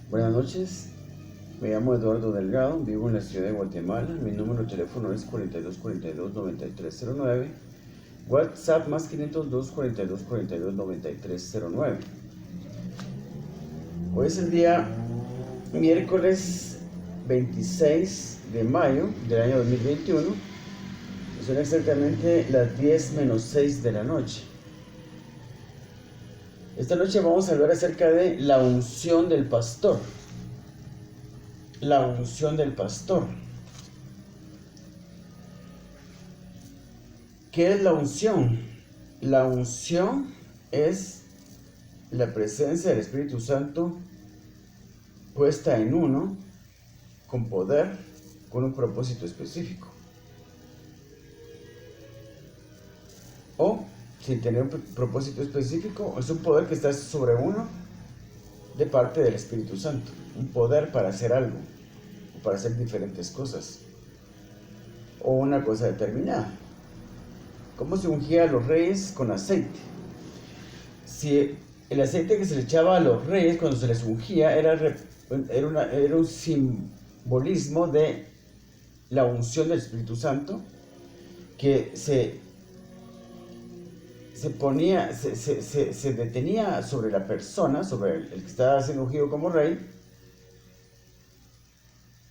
Buenas noches, me llamo Eduardo Delgado, vivo en la ciudad de Guatemala. Mi número de teléfono es 4242-9309, WhatsApp más 502-4242-9309. Hoy es el día miércoles 26 de mayo del año 2021. Son exactamente las 10:06 de la noche. Esta noche vamos a hablar acerca de la unción del pastor. La unción del pastor. ¿Qué es la unción? La unción es la presencia del Espíritu Santo puesta en uno, con poder, con un propósito específico. O, sin tener un propósito específico, es un poder que está sobre uno de parte del Espíritu Santo. Un poder para hacer algo, o para hacer diferentes cosas, o una cosa determinada. ¿Cómo se ungía a los reyes? Con aceite. Si el aceite que se le echaba a los reyes cuando se les ungía era un simbolismo de la unción del Espíritu Santo, que se detenía sobre la persona, sobre el que estaba siendo ungido como rey,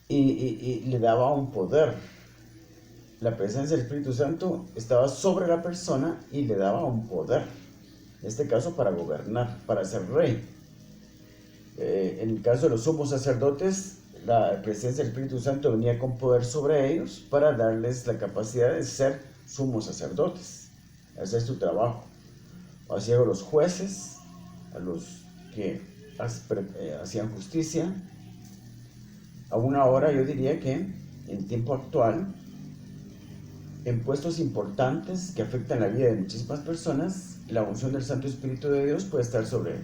y le daba un poder. La presencia del Espíritu Santo estaba sobre la persona y le daba un poder, en este caso para gobernar, para ser rey. En el caso de los sumos sacerdotes, la presencia del Espíritu Santo venía con poder sobre ellos para darles la capacidad de ser sumos sacerdotes, hacer su trabajo. Así a los jueces, a los que hacían justicia. Aún ahora yo diría que en tiempo actual, en puestos importantes que afectan la vida de muchísimas personas, la unción del Santo Espíritu de Dios puede estar sobre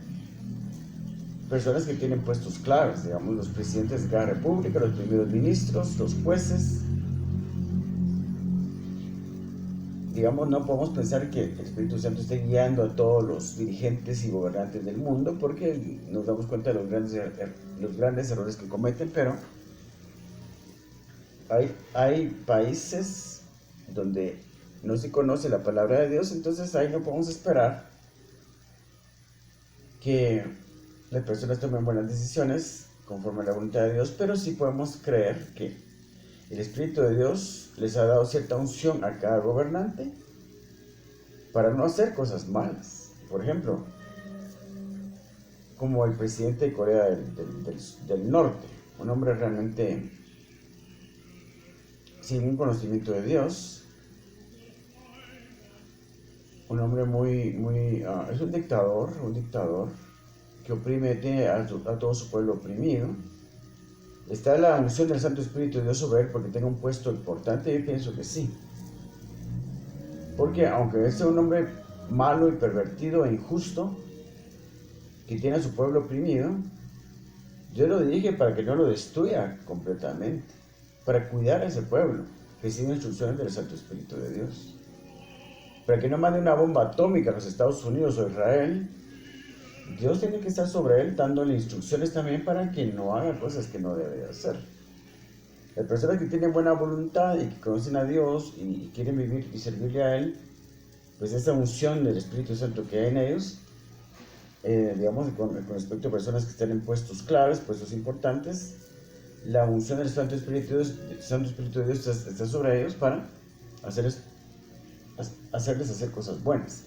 personas que tienen puestos claves, digamos los presidentes de cada república, los primeros ministros, los jueces. Digamos, no podemos pensar que el Espíritu Santo esté guiando a todos los dirigentes y gobernantes del mundo, porque nos damos cuenta de los grandes errores que cometen, pero hay países donde no se conoce la palabra de Dios, entonces ahí no podemos esperar que las personas tomen buenas decisiones conforme a la voluntad de Dios, pero sí podemos creer que el Espíritu de Dios les ha dado cierta unción a cada gobernante para no hacer cosas malas. Por ejemplo, como el presidente de Corea del Norte, un hombre realmente sin un conocimiento de Dios, un hombre es un dictador que oprime, tiene a todo su pueblo oprimido. ¿Está la unción del Santo Espíritu de Dios sobre él porque tenga un puesto importante? Yo pienso que sí. Porque aunque sea un hombre malo y pervertido e injusto, que tiene a su pueblo oprimido, Dios lo dirige para que no lo destruya completamente, para cuidar a ese pueblo, que siga instrucciones del Santo Espíritu de Dios. Para que no mande una bomba atómica a los Estados Unidos o Israel, Dios tiene que estar sobre él dándole instrucciones también para que no haga cosas que no debe hacer. Las personas que tienen buena voluntad y que conocen a Dios y quieren vivir y servirle a Él, pues esa unción del Espíritu Santo que hay en ellos, digamos con respecto a personas que están en puestos claves, puestos importantes, la unción del Santo Espíritu de Dios está sobre ellos para hacerles hacer cosas buenas.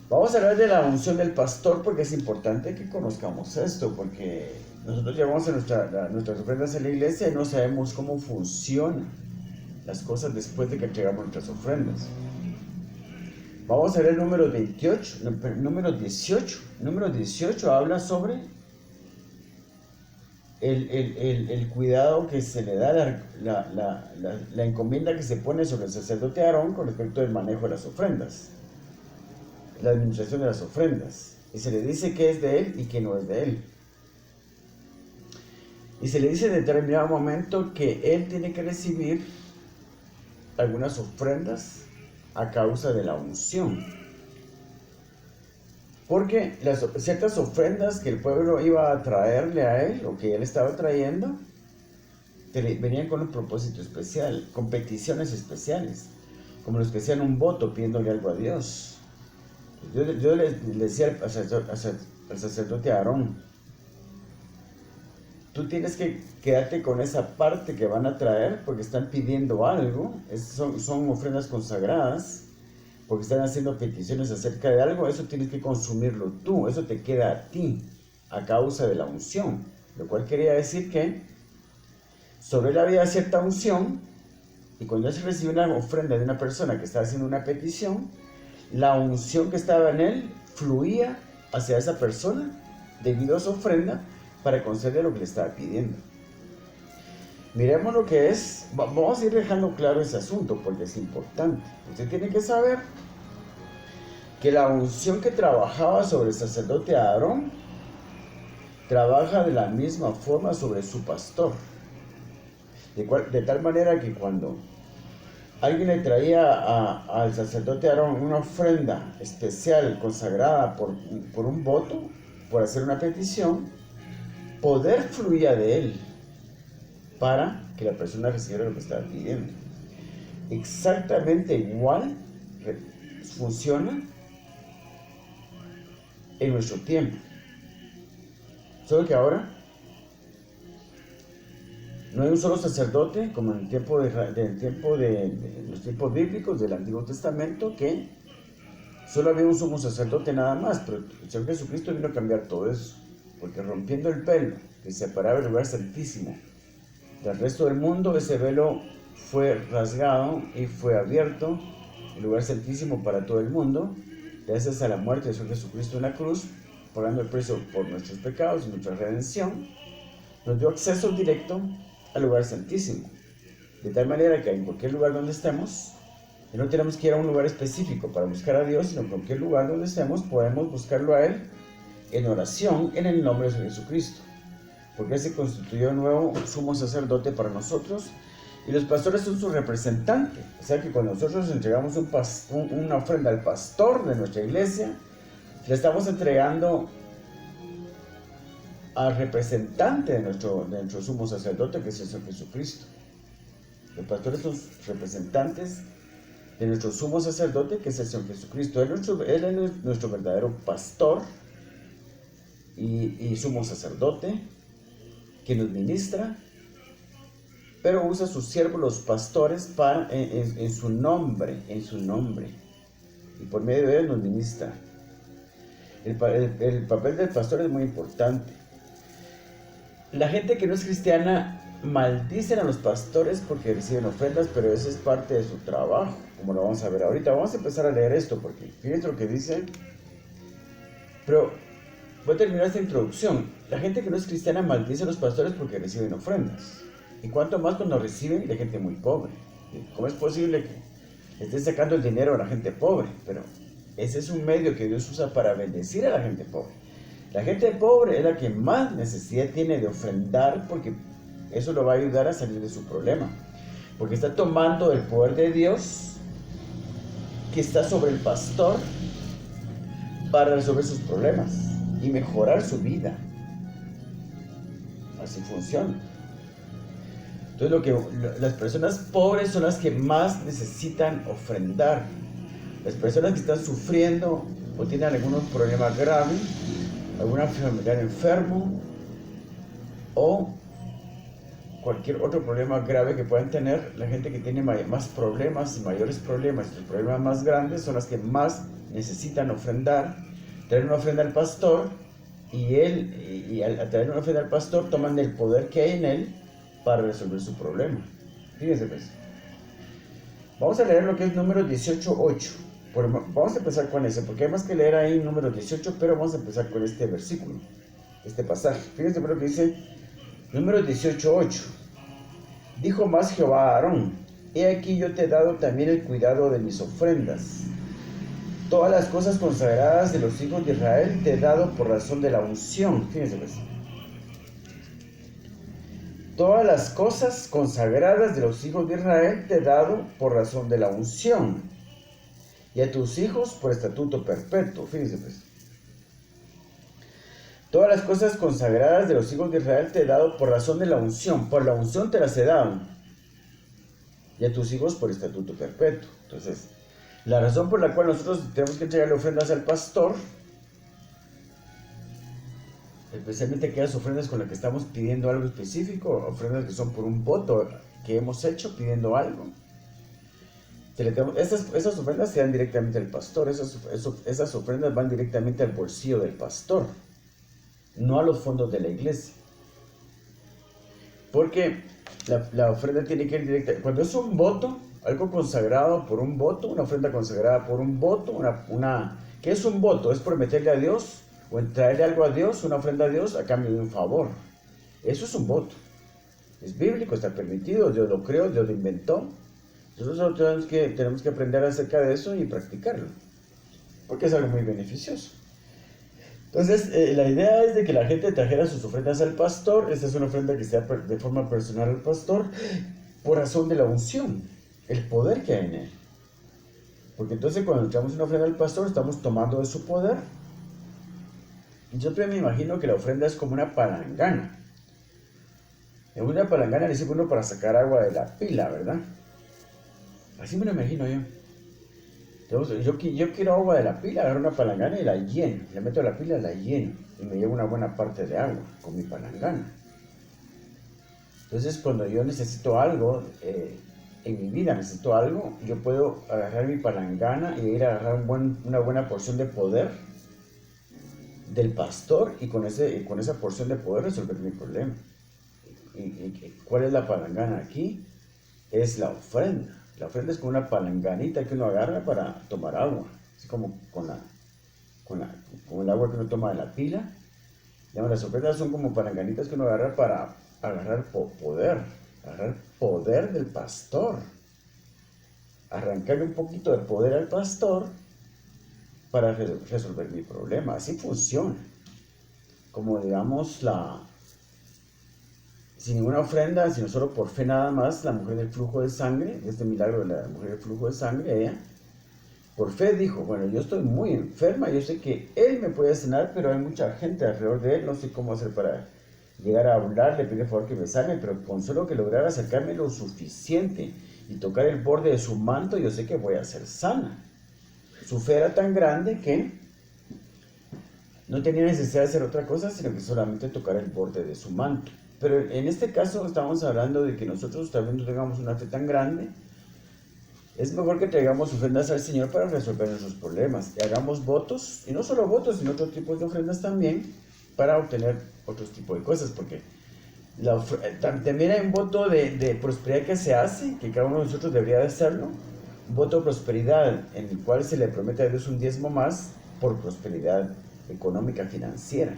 Vamos a hablar de la unción del pastor porque es importante que conozcamos esto, porque nosotros llevamos nuestras ofrendas en la iglesia y no sabemos cómo funcionan las cosas después de que entregamos nuestras ofrendas. Vamos a ver el número 28, número 18. Número 18 habla sobre el cuidado que se le da, la encomienda que se pone sobre el sacerdote Aarón con respecto al manejo de las ofrendas, la administración de las ofrendas, y se le dice qué es de él y qué no es de él. Y se le dice en determinado momento que él tiene que recibir algunas ofrendas a causa de la unción. Porque las ciertas ofrendas que el pueblo iba a traerle a él, o que él estaba trayendo, venían con un propósito especial, con peticiones especiales, como los que hacían un voto pidiéndole algo a Dios. Yo le decía al sacerdote Aarón, tú tienes que quedarte con esa parte que van a traer porque están pidiendo algo, son ofrendas consagradas, porque están haciendo peticiones acerca de algo, eso tienes que consumirlo tú, eso te queda a ti, a causa de la unción, lo cual quería decir que sobre él había cierta unción, y cuando él recibe una ofrenda de una persona que estaba haciendo una petición, la unción que estaba en él fluía hacia esa persona debido a su ofrenda para conceder lo que le estaba pidiendo. Miremos lo que es, vamos a ir dejando claro ese asunto porque es importante. Usted tiene que saber que la unción que trabajaba sobre el sacerdote Aarón trabaja de la misma forma sobre su pastor. De tal manera que cuando alguien le traía al sacerdote Aarón una ofrenda especial consagrada por un voto, por hacer una petición, poder fluía de él para que la persona recibiera lo que estaba pidiendo. Exactamente igual funciona en nuestro tiempo. Solo que ahora no hay un solo sacerdote, como en el tiempo de los tiempos bíblicos del Antiguo Testamento, que solo había un sumo sacerdote nada más, pero el Señor Jesucristo vino a cambiar todo eso, porque rompiendo el velo que separaba el lugar santísimo del resto del mundo, ese velo fue rasgado y fue abierto, el lugar santísimo para todo el mundo, gracias a la muerte del Señor Jesucristo en la cruz, pagando el precio por nuestros pecados y nuestra redención, nos dio acceso directo al lugar santísimo, de tal manera que en cualquier lugar donde estemos, y no tenemos que ir a un lugar específico para buscar a Dios, sino en cualquier lugar donde estemos podemos buscarlo a Él en oración en el nombre de Jesucristo, porque Él se constituyó un nuevo sumo sacerdote para nosotros, y los pastores son su representante. O sea que cuando nosotros entregamos una ofrenda al pastor de nuestra iglesia, le estamos entregando al representante de nuestro sumo sacerdote, que es el Señor Jesucristo. Los pastores son representantes de nuestro sumo sacerdote, que es el Señor Jesucristo. Él es nuestro verdadero pastor y sumo sacerdote, que nos ministra, pero usa a sus siervos los pastores en su nombre, y por medio de él nos ministra. El papel del pastor es muy importante. La gente que no es cristiana maldicen a los pastores porque reciben ofrendas, pero eso es parte de su trabajo, como lo vamos a ver ahorita. Vamos a empezar a leer esto, porque fíjense lo que dice. Pero voy a terminar esta introducción. La gente que no es cristiana maldice a los pastores porque reciben ofrendas. Y cuanto más cuando reciben de gente muy pobre. ¿Cómo es posible que estén sacando el dinero a la gente pobre? Pero ese es un medio que Dios usa para bendecir a la gente pobre. La gente pobre es la que más necesidad tiene de ofrendar, porque eso lo va a ayudar a salir de su problema. Porque está tomando el poder de Dios que está sobre el pastor para resolver sus problemas y mejorar su vida. Así funciona. Entonces las personas pobres son las que más necesitan ofrendar. Las personas que están sufriendo o tienen algunos problemas graves, algún familiar enfermo o cualquier otro problema grave que puedan tener, la gente que tiene más problemas y mayores problemas, los problemas más grandes son las que más necesitan ofrendar, traer una ofrenda al pastor, y al traer una ofrenda al pastor toman el poder que hay en él para resolver su problema. Fíjense pues. Vamos a leer lo que es Números 18:8. Vamos a empezar con ese, porque hay más que leer ahí Números 18, pero vamos a empezar con este versículo, este pasaje. Fíjense por lo que dice Números 18:8. Dijo más Jehová a Aarón: he aquí yo te he dado también el cuidado de mis ofrendas. Todas las cosas consagradas de los hijos de Israel te he dado por razón de la unción. Fíjense pues. Todas las cosas consagradas de los hijos de Israel te he dado por razón de la unción, y a tus hijos por estatuto perpetuo. Fíjense pues. Todas las cosas consagradas de los hijos de Israel te he dado por razón de la unción. Por la unción te las he dado. Y a tus hijos por estatuto perpetuo. Entonces, la razón por la cual nosotros tenemos que entregarle ofrendas al pastor, especialmente aquellas ofrendas con las que estamos pidiendo algo específico, ofrendas que son por un voto que hemos hecho pidiendo algo. Esas ofrendas se dan directamente al pastor, esas ofrendas van directamente al bolsillo del pastor, no a los fondos de la iglesia. Porque la ofrenda tiene que ir directa. Cuando es un voto, algo consagrado por un voto, una ofrenda consagrada por un voto, ¿qué es un voto? Es prometerle a Dios o traerle algo a Dios, una ofrenda a Dios a cambio de un favor. Eso es un voto. Es bíblico, está permitido, Dios lo creó, Dios lo inventó. Nosotros tenemos que aprender acerca de eso y practicarlo, porque es algo muy beneficioso. Entonces, la idea es de que la gente trajera sus ofrendas al pastor. Esta es una ofrenda que sea de forma personal al pastor, por razón de la unción, el poder que hay en él. Porque entonces cuando echamos una ofrenda al pastor, estamos tomando de su poder. Y yo me imagino que la ofrenda es como una palangana. En una palangana le sirve uno para sacar agua de la pila, ¿verdad? Así me lo imagino yo. Entonces, yo quiero agua de la pila, agarro una palangana y la lleno. Le meto a la pila, la lleno. Y me llevo una buena parte de agua con mi palangana. Entonces, cuando yo necesito algo, en mi vida necesito algo, yo puedo agarrar mi palangana y ir a agarrar una buena porción de poder del pastor y con esa porción de poder resolver mi problema. ¿Y cuál es la palangana aquí? Es la ofrenda. La ofrenda es como una palanganita que uno agarra para tomar agua, así como con el agua que uno toma de la pila. Las ofrendas son como palanganitas que uno agarra para agarrar poder del pastor, arrancarle un poquito de poder al pastor para resolver mi problema. Así funciona. Como digamos sin ninguna ofrenda, sino solo por fe nada más, la mujer del flujo de sangre, este milagro de la mujer del flujo de sangre, ella, por fe dijo, bueno, yo estoy muy enferma, yo sé que Él me puede sanar, pero hay mucha gente alrededor de Él, no sé cómo hacer para llegar a hablar, le pido por favor que me sane, pero con solo que lograr acercarme lo suficiente y tocar el borde de su manto, yo sé que voy a ser sana. Su fe era tan grande que no tenía necesidad de hacer otra cosa, sino que solamente tocar el borde de su manto. Pero en este caso estamos hablando de que nosotros también no tengamos una fe tan grande. Es mejor que traigamos ofrendas al Señor para resolver nuestros problemas. Y hagamos votos, y no solo votos, sino otros tipos de ofrendas también, para obtener otros tipos de cosas. Porque también hay un voto de prosperidad que se hace, que cada uno de nosotros debería de hacerlo. Un voto de prosperidad, en el cual se le promete a Dios un diezmo más por prosperidad económica, financiera.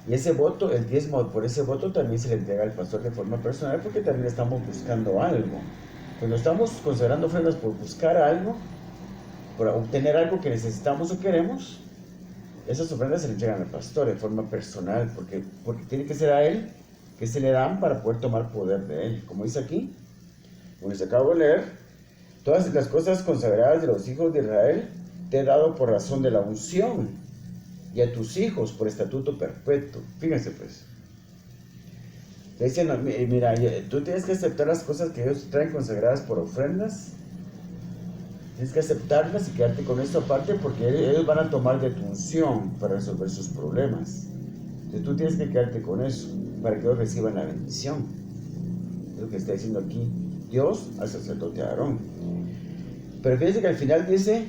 Y ese voto, el diezmo por ese voto también se le entrega al pastor de forma personal, porque también estamos buscando algo. Cuando estamos consagrando ofrendas por buscar algo, por obtener algo que necesitamos o queremos, esas ofrendas se le entregan al pastor de forma personal, porque tiene que ser a él que se le dan para poder tomar poder de él. Como dice aquí, como les acabo de leer, todas las cosas consagradas de los hijos de Israel te he dado por razón de la unción, y a tus hijos por estatuto perpetuo. Fíjense pues. Te dicen, mira, tú tienes que aceptar las cosas que Dios trae consagradas por ofrendas. Tienes que aceptarlas y quedarte con esto aparte, porque ellos van a tomar de tu unción para resolver sus problemas. Entonces tú tienes que quedarte con eso para que ellos reciban la bendición. Es lo que está diciendo aquí Dios al sacerdote Aarón. Pero fíjense que al final dice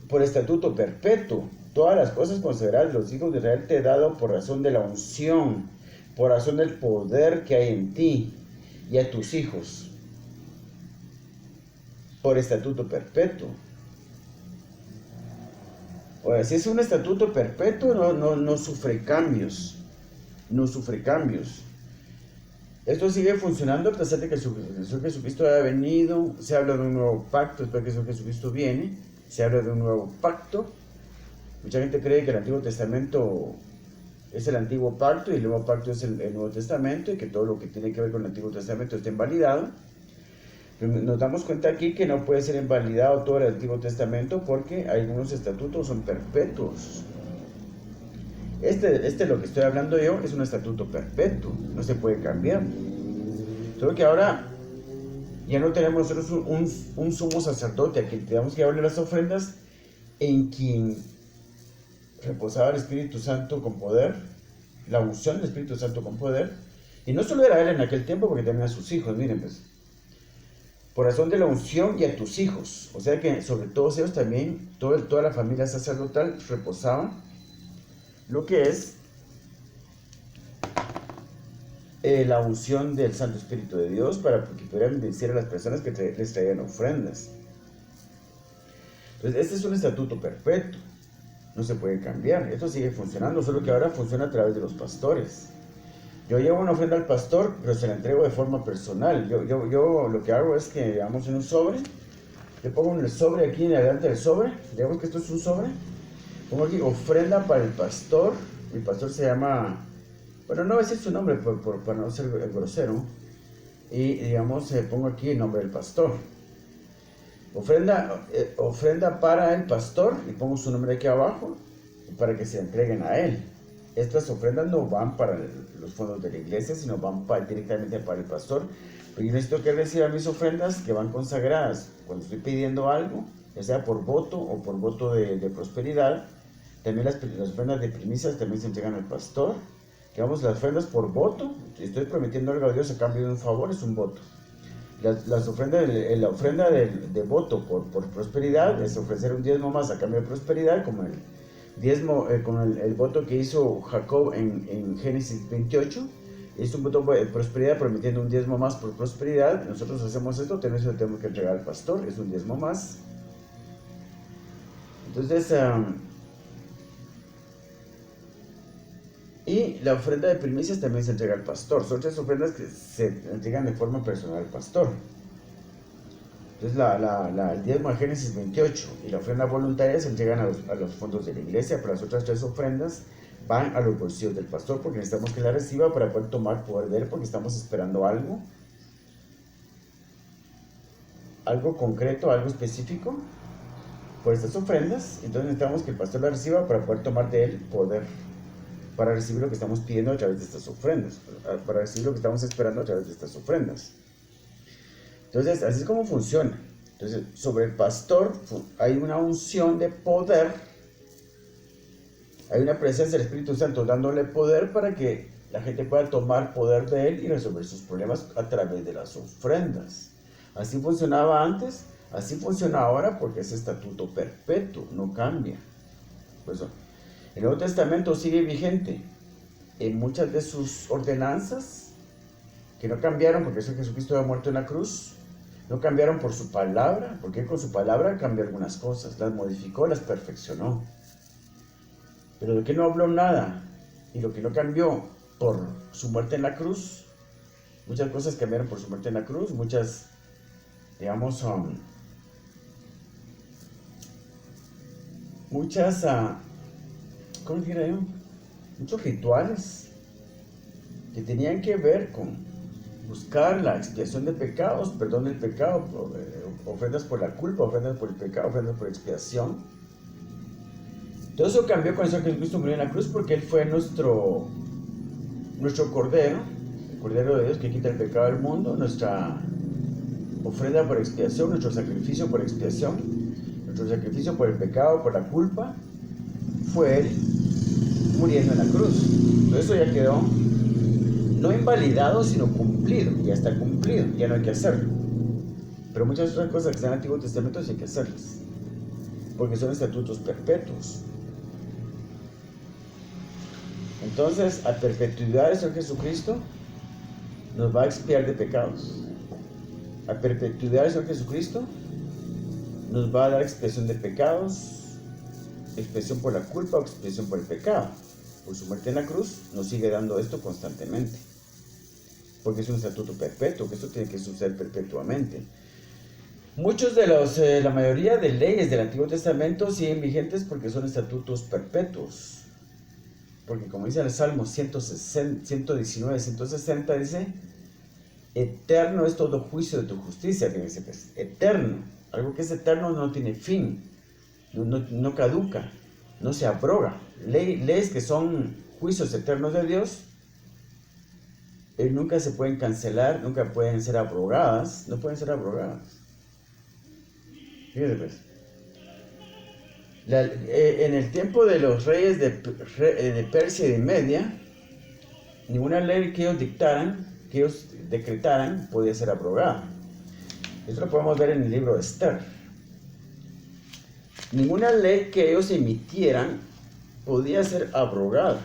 por estatuto perpetuo. Todas las cosas consagradas de los hijos de Israel te he dado por razón de la unción, por razón del poder que hay en ti y a tus hijos, por estatuto perpetuo. Ahora, si es un estatuto perpetuo, no sufre cambios, no sufre cambios. Esto sigue funcionando a pesar de que el Señor Jesucristo haya venido. Se habla de un nuevo pacto, después que el Señor Jesucristo viene, se habla de un nuevo pacto. Mucha gente cree que el Antiguo Testamento es el Antiguo Pacto y el Nuevo Pacto es el Nuevo Testamento, y que todo lo que tiene que ver con el Antiguo Testamento está invalidado. Pero nos damos cuenta aquí que no puede ser invalidado todo el Antiguo Testamento, porque algunos estatutos son perpetuos. Lo que estoy hablando yo es un estatuto perpetuo, no se puede cambiar. Solo que ahora ya no tenemos nosotros un sumo sacerdote a quien tenemos que darle las ofrendas, en quien reposaba el Espíritu Santo con poder, la unción del Espíritu Santo con poder. Y no solo era él en aquel tiempo, porque también a sus hijos, miren pues. Por razón de la unción y a tus hijos. O sea que sobre todos ellos también, toda la familia sacerdotal reposaba lo que es la unción del Santo Espíritu de Dios para que pudieran bendecir a las personas que les traían ofrendas. Entonces, este es un estatuto perpetuo, no se puede cambiar. Esto sigue funcionando, solo que ahora funciona a través de los pastores. Yo llevo una ofrenda al pastor, pero se la entrego de forma personal. Yo lo que hago es que, digamos, en un sobre, le pongo en el sobre aquí en adelante del sobre, digamos que esto es un sobre, pongo aquí ofrenda para el pastor. Mi pastor se llama, bueno, no voy a decir su nombre para no ser grosero, y digamos, pongo aquí el nombre del pastor. Ofrenda para el pastor, y pongo su nombre aquí abajo, para que se entreguen a él. Estas ofrendas no van para los fondos de la iglesia, sino van directamente para el pastor. Pero yo necesito que él reciba mis ofrendas que van consagradas. Cuando estoy pidiendo algo, ya sea por voto o por voto de prosperidad, también las ofrendas de primicias también se entregan al pastor. Digamos, las ofrendas por voto, si estoy prometiendo algo a Dios a cambio de un favor, es un voto. La ofrenda de voto por prosperidad es ofrecer un diezmo más a cambio de prosperidad, como el diezmo, con el voto que hizo Jacob en Génesis 28. Es un voto de prosperidad prometiendo un diezmo más por prosperidad. Nosotros hacemos esto, tenemos que entregar al pastor, es un diezmo más. Entonces, y la ofrenda de primicias también se entrega al pastor. Son tres ofrendas que se entregan de forma personal al pastor. Entonces el diezmo de Génesis 28 y la ofrenda voluntaria se entregan a los fondos de la iglesia, pero las otras tres ofrendas van a los bolsillos del pastor, porque necesitamos que la reciba para poder tomar poder de él, porque estamos esperando algo concreto, algo específico por estas ofrendas. Entonces necesitamos que el pastor la reciba para poder tomar de él poder, para recibir lo que estamos pidiendo a través de estas ofrendas, para recibir lo que estamos esperando a través de estas ofrendas. Entonces, así es como funciona. Entonces, sobre el pastor hay una unción de poder, hay una presencia del Espíritu Santo dándole poder para que la gente pueda tomar poder de él y resolver sus problemas a través de las ofrendas. Así funcionaba antes, así funciona ahora, porque es estatuto perpetuo, no cambia. Por eso, el Nuevo Testamento sigue vigente en muchas de sus ordenanzas, que no cambiaron porque Jesucristo había muerto en la cruz. No cambiaron por su palabra, porque con su palabra cambió algunas cosas, las modificó, las perfeccionó. Pero de que no habló nada, y lo que no cambió por su muerte en la cruz, muchas cosas cambiaron por su muerte en la cruz, muchas, digamos, ¿cómo diría yo? Muchos rituales que tenían que ver con buscar la expiación de pecados, perdón del pecado, ofrendas por la culpa, ofrendas por el pecado, ofrendas por expiación. Todo eso cambió cuando el Señor Jesucristo murió en la cruz, porque Él fue nuestro Cordero, el Cordero de Dios que quita el pecado del mundo, nuestra ofrenda por expiación, nuestro sacrificio por expiación, nuestro sacrificio por el pecado, por la culpa, fue Él muriendo en la cruz. Todo eso ya quedó no invalidado, sino cumplido. Ya está cumplido, ya no hay que hacerlo. Pero muchas otras cosas que están en el Antiguo Testamento sí hay que hacerlas, porque son estatutos perpetuos. Entonces, a perpetuidad del Señor Jesucristo nos va a expiar de pecados. A perpetuidad del Señor Jesucristo nos va a dar expiación de pecados, expiación por la culpa o expiación por el pecado. Por su muerte en la cruz nos sigue dando esto constantemente, porque es un estatuto perpetuo, que esto tiene que suceder perpetuamente. Muchos de la mayoría de leyes del Antiguo Testamento siguen vigentes porque son estatutos perpetuos. Porque como dice el Salmo 119, 160, dice: eterno es todo juicio de tu justicia, que dice, pues, eterno. Algo que es eterno no tiene fin, no caduca. no se abroga. Leyes que son juicios eternos de Dios, nunca se pueden cancelar, nunca pueden ser abrogadas, no pueden ser abrogadas. Fíjate pues. En el tiempo de los reyes de Persia y de Media, ninguna ley que ellos dictaran, que ellos decretaran, podía ser abrogada. Esto lo podemos ver en el libro de Esther. Ninguna ley que ellos emitieran podía ser abrogada,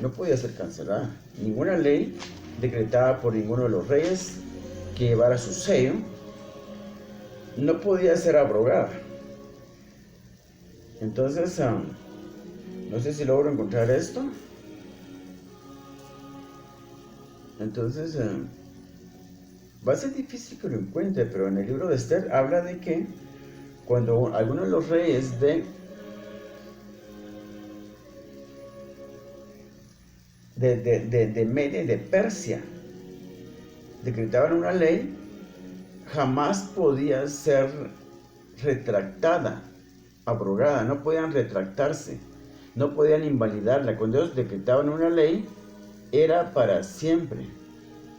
no podía ser cancelada. Ninguna ley decretada por ninguno de los reyes que llevara su sello no podía ser abrogada. Entonces, no sé si logro encontrar esto. Entonces, va a ser difícil que lo encuentre, pero en el libro de Esther habla de que cuando algunos de los reyes de Media y de Persia decretaban una ley, jamás podía ser retractada, abrogada, no podían retractarse, no podían invalidarla. Cuando ellos decretaban una ley, era para siempre.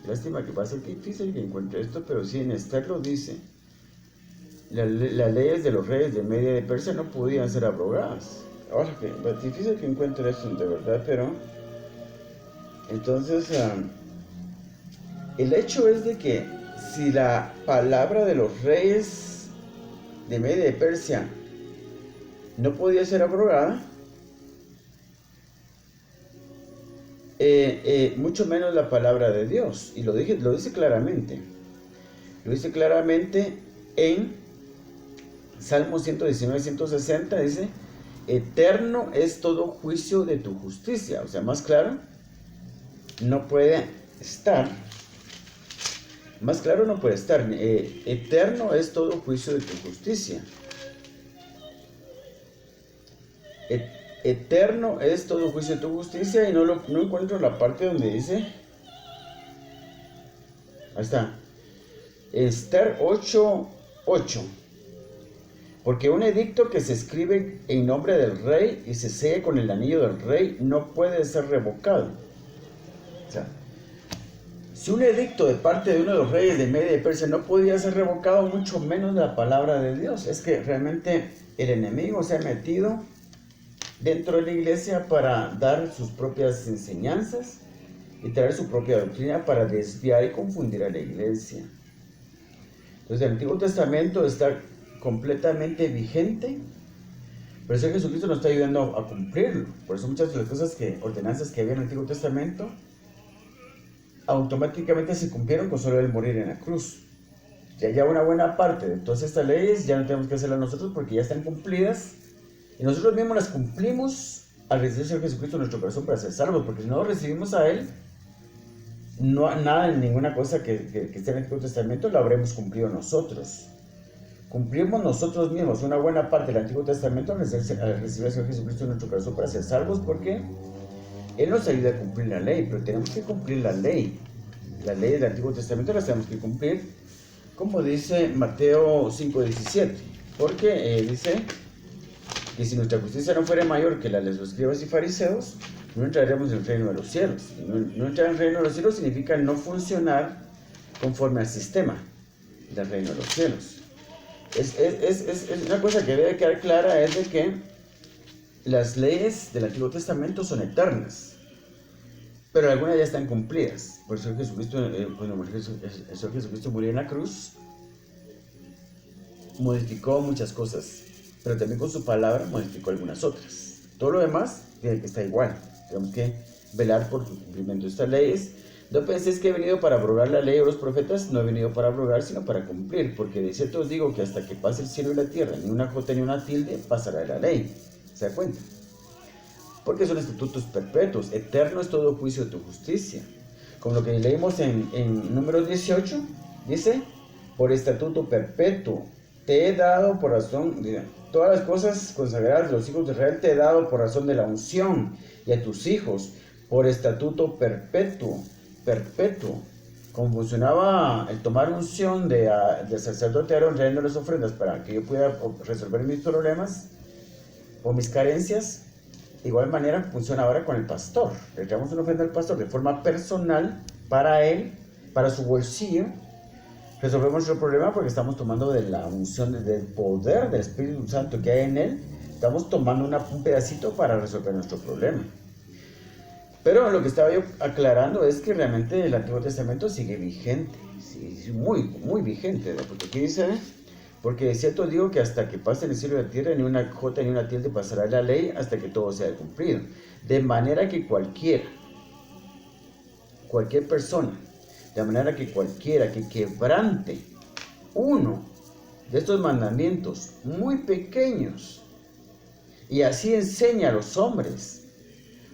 Lástima que va a ser difícil que encuentre esto, pero sí en Esther lo dice. Las leyes de los reyes de Media y de Persia no podían ser abrogadas. Ahora que es difícil que encuentre esto de verdad, pero entonces el hecho es de que si la palabra de los reyes de Media y de Persia no podía ser abrogada, mucho menos la palabra de Dios. Y lo dice claramente. Lo dice claramente en Salmo 119, 160, dice: eterno es todo juicio de tu justicia. O sea, más claro no puede estar. Más claro no puede estar. Eterno es todo juicio de tu justicia. Eterno es todo juicio de tu justicia. Y no encuentro la parte donde dice. Ahí está. Esther 8:8. Porque un edicto que se escribe en nombre del rey y se sella con el anillo del rey no puede ser revocado. O sea, si un edicto de parte de uno de los reyes de Media y Persia no podía ser revocado, mucho menos la palabra de Dios. Es que realmente el enemigo se ha metido dentro de la iglesia para dar sus propias enseñanzas y traer su propia doctrina para desviar y confundir a la iglesia. Entonces el Antiguo Testamento está completamente vigente, pero el Señor Jesucristo nos está ayudando a cumplirlo. Por eso muchas de las cosas ordenanzas que había en el Antiguo Testamento automáticamente se cumplieron con solo el morir en la cruz. Ya una buena parte de todas estas leyes ya no tenemos que hacerlas nosotros porque ya están cumplidas y nosotros mismos las cumplimos al recibir al Señor Jesucristo en nuestro corazón para ser salvos, porque si no recibimos a Él, no nada, ninguna cosa que esté en el Antiguo Testamento la habremos cumplido nosotros. Cumplimos nosotros mismos una buena parte del Antiguo Testamento al recibir al Señor Jesucristo en nuestro corazón para ser salvos, porque Él nos ayuda a cumplir la ley, pero tenemos que cumplir la ley. Las leyes del Antiguo Testamento las tenemos que cumplir, como dice Mateo 5:17, porque dice que si nuestra justicia no fuera mayor que la de los escribas y fariseos, no entraremos en el reino de los cielos. No entrar en el reino de los cielos significa no funcionar conforme al sistema del reino de los cielos. Es una cosa que debe quedar clara, es de que las leyes del Antiguo Testamento son eternas, pero algunas ya están cumplidas. Por eso Jesucristo, cuando el Señor Jesucristo murió en la cruz, modificó muchas cosas, pero también con su palabra modificó algunas otras. Todo lo demás tiene que estar igual. Tenemos que velar por el cumplimiento de estas leyes. No penséis que he venido para abrogar la ley o los profetas. No he venido para abrogar, sino para cumplir. Porque de cierto os digo que hasta que pase el cielo y la tierra, ni una jota ni una tilde pasará de la ley. ¿Se da cuenta? Porque son estatutos perpetuos. Eterno es todo juicio de tu justicia. Como lo que leímos en Números 18, dice: por estatuto perpetuo te he dado por razón de todas las cosas consagradas de los hijos de Israel, te he dado por razón de la unción, y a tus hijos por estatuto perpetuo. Perpetuo. Como funcionaba el tomar unción del sacerdote Aarón trayendo las ofrendas para que yo pudiera resolver mis problemas o mis carencias, igual manera funciona ahora con el pastor. Le traemos una ofrenda al pastor de forma personal para él, para su bolsillo. Resolvemos nuestro problema porque estamos tomando de la unción, del poder del Espíritu Santo que hay en él. Estamos tomando un pedacito para resolver nuestro problema. Pero lo que estaba yo aclarando es que realmente el Antiguo Testamento sigue vigente, sí, muy, muy vigente, porque aquí dice, porque de cierto digo que hasta que pase el cielo y la tierra, ni una jota ni una tilde pasará la ley hasta que todo sea cumplido. De manera que cualquier persona, de manera que cualquiera que quebrante uno de estos mandamientos muy pequeños y así enseña a los hombres,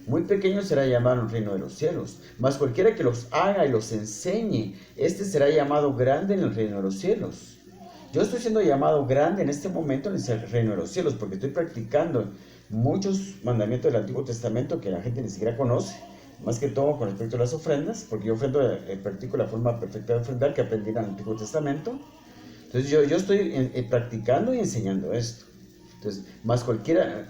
muy pequeño será llamado en el reino de los cielos, mas cualquiera que los haga y los enseñe, este será llamado grande en el reino de los cielos. Yo estoy siendo llamado grande en este momento en el reino de los cielos porque estoy practicando muchos mandamientos del Antiguo Testamento que la gente ni siquiera conoce, más que todo con respecto a las ofrendas, porque yo practico la forma perfecta de ofrendar que aprendí en el Antiguo Testamento. Entonces yo estoy practicando y enseñando esto. Entonces, más cualquiera...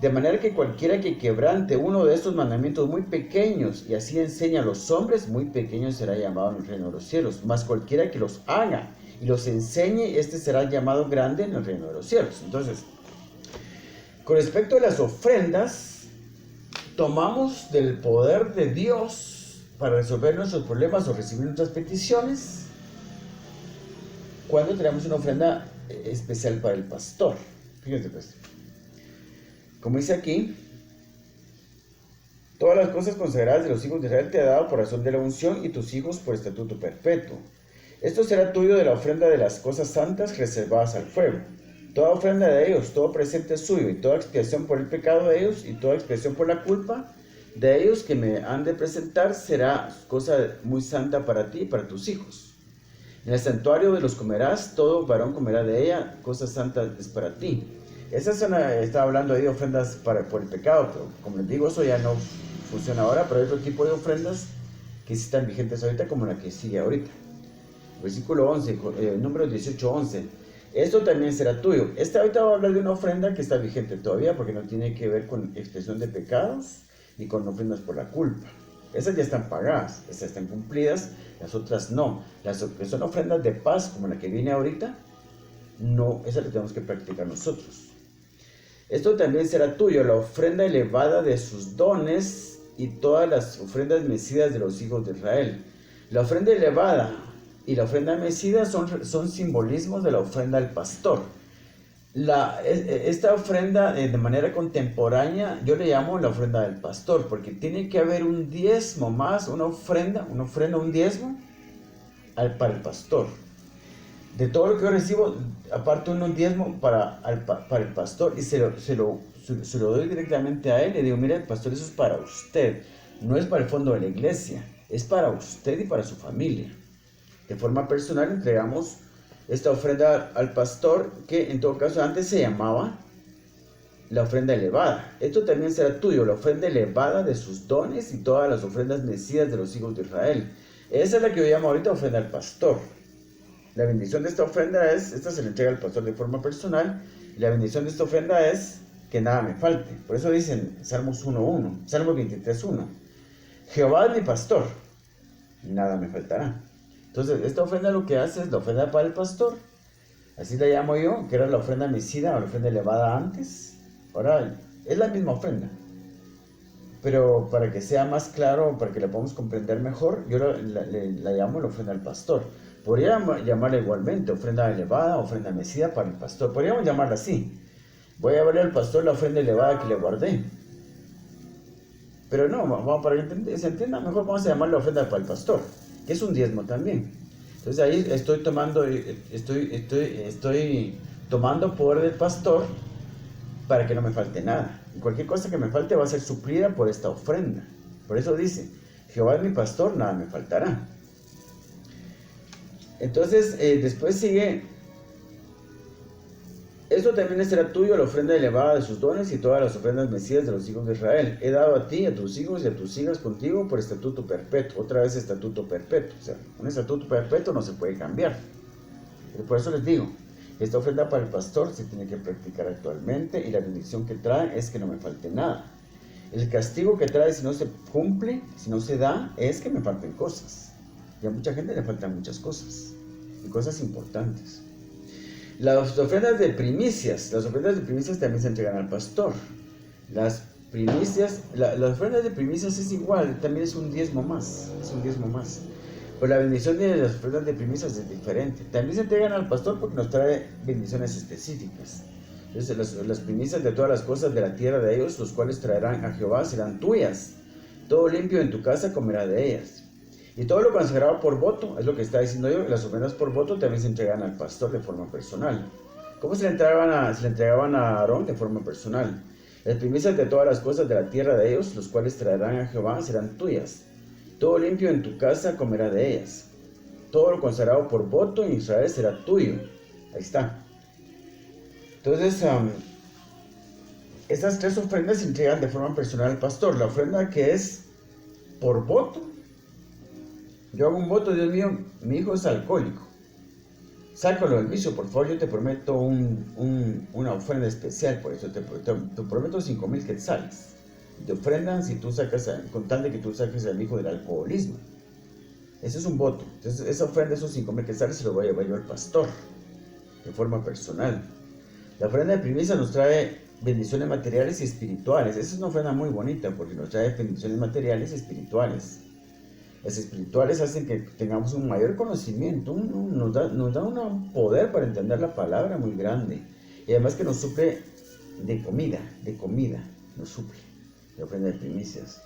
De manera que cualquiera que quebrante uno de estos mandamientos muy pequeños y así enseña a los hombres, muy pequeño será llamado en el reino de los cielos. Mas cualquiera que los haga y los enseñe, este será llamado grande en el reino de los cielos. Entonces, con respecto a las ofrendas, tomamos del poder de Dios para resolver nuestros problemas o recibir nuestras peticiones cuando tenemos una ofrenda especial para el pastor. Fíjense pues. Como dice aquí, todas las cosas consagradas de los hijos de Israel te ha dado por razón de la unción y tus hijos por estatuto perpetuo. Esto será tuyo de la ofrenda de las cosas santas reservadas al fuego. Toda ofrenda de ellos, todo presente es suyo, y toda expiación por el pecado de ellos, y toda expiación por la culpa de ellos que me han de presentar, será cosa muy santa para ti y para tus hijos. En el santuario de los comerás, todo varón comerá de ella, cosa santa es para ti. Estaba hablando ahí de ofrendas por el pecado, pero como les digo, eso ya no funciona ahora, pero hay otro tipo de ofrendas que sí están vigentes ahorita, como la que sigue ahorita. Versículo 11, número 18:11. Esto también será tuyo. Ahorita voy a hablar de una ofrenda que está vigente todavía, porque no tiene que ver con expresión de pecados y con ofrendas por la culpa. Esas ya están pagadas, esas están cumplidas, las otras no. Las que son ofrendas de paz, como la que viene ahorita, no, esas las tenemos que practicar nosotros. Esto también será tuyo, la ofrenda elevada de sus dones y todas las ofrendas mecidas de los hijos de Israel. La ofrenda elevada y la ofrenda mecida son simbolismos de la ofrenda al pastor. Esta ofrenda de manera contemporánea yo le llamo la ofrenda del pastor, porque tiene que haber un diezmo más, una ofrenda, un diezmo para el pastor. De todo lo que yo recibo, aparte un diezmo para el pastor, y se lo doy directamente a él. Le digo, mira, pastor, eso es para usted, no es para el fondo de la iglesia, es para usted y para su familia. De forma personal entregamos esta ofrenda al pastor, que en todo caso antes se llamaba la ofrenda elevada. Esto también será tuyo, la ofrenda elevada de sus dones y todas las ofrendas mecidas de los hijos de Israel. Esa es la que yo llamo ahorita ofrenda al pastor. La bendición de esta ofrenda esta se le entrega al pastor de forma personal, y la bendición de esta ofrenda es que nada me falte. Por eso dicen Salmos 1:1, Salmos 23:1, Jehová es mi pastor, nada me faltará. Entonces, esta ofrenda lo que hace es la ofrenda para el pastor, así la llamo yo, que era la ofrenda mecida o la ofrenda elevada antes. Ahora es la misma ofrenda, pero para que sea más claro, para que la podamos comprender mejor, yo la llamo la ofrenda al pastor. Podría llamarla igualmente ofrenda elevada, ofrenda mecida para el pastor. Podríamos llamarla así. Voy a darle al pastor la ofrenda elevada que le guardé. Pero no, para que se entienda mejor, vamos a llamarla ofrenda para el pastor, que es un diezmo también. Entonces ahí estoy tomando poder del pastor para que no me falte nada. Y cualquier cosa que me falte va a ser suplida por esta ofrenda. Por eso dice, Jehová es mi pastor, nada me faltará. Entonces, después sigue, esto también será tuyo, la ofrenda elevada de sus dones y todas las ofrendas mecidas de los hijos de Israel. He dado a ti, a tus hijos y a tus hijas contigo por estatuto perpetuo. Otra vez estatuto perpetuo. O sea, un estatuto perpetuo no se puede cambiar. Por eso les digo, esta ofrenda para el pastor se tiene que practicar actualmente, y la bendición que trae es que no me falte nada. El castigo que trae si no se cumple, si no se da, es que me falten cosas. Y a mucha gente le faltan muchas cosas, y cosas importantes. Las ofrendas de primicias también se entregan al pastor. Las ofrendas de primicias es igual, también es un diezmo más, Pero la bendición de las ofrendas de primicias es diferente. También se entregan al pastor porque nos trae bendiciones específicas. Entonces las primicias de todas las cosas de la tierra de ellos, los cuales traerán a Jehová, serán tuyas. Todo limpio en tu casa comerá de ellas. Y todo lo consagrado por voto, es lo que está diciendo yo, las ofrendas por voto también se entregan al pastor de forma personal. ¿Cómo se le entregaban a Aarón? De forma personal. Las primicias de todas las cosas de la tierra de ellos, los cuales traerán a Jehová, serán tuyas. Todo limpio en tu casa comerá de ellas. Todo lo consagrado por voto en Israel será tuyo. Ahí está. Entonces, estas tres ofrendas se entregan de forma personal al pastor. La ofrenda que es por voto. Yo hago un voto, Dios mío, mi hijo es alcohólico. Sácalo del vicio, por favor, yo te prometo una ofrenda especial, por eso te prometo 5,000 quetzales. Te ofrendan si tú sacas, con tal de que tú saques al hijo del alcoholismo. Ese es un voto. Entonces, esa ofrenda, esos 5,000 quetzales, se los voy a llevar yo al pastor, de forma personal. La ofrenda de primicia nos trae bendiciones materiales y espirituales. Esa es una ofrenda muy bonita, porque nos trae bendiciones materiales y espirituales. Las espirituales hacen que tengamos un mayor conocimiento, nos da un poder para entender la palabra muy grande. Y además que nos suple de comida, nos suple, la ofrenda de primicias.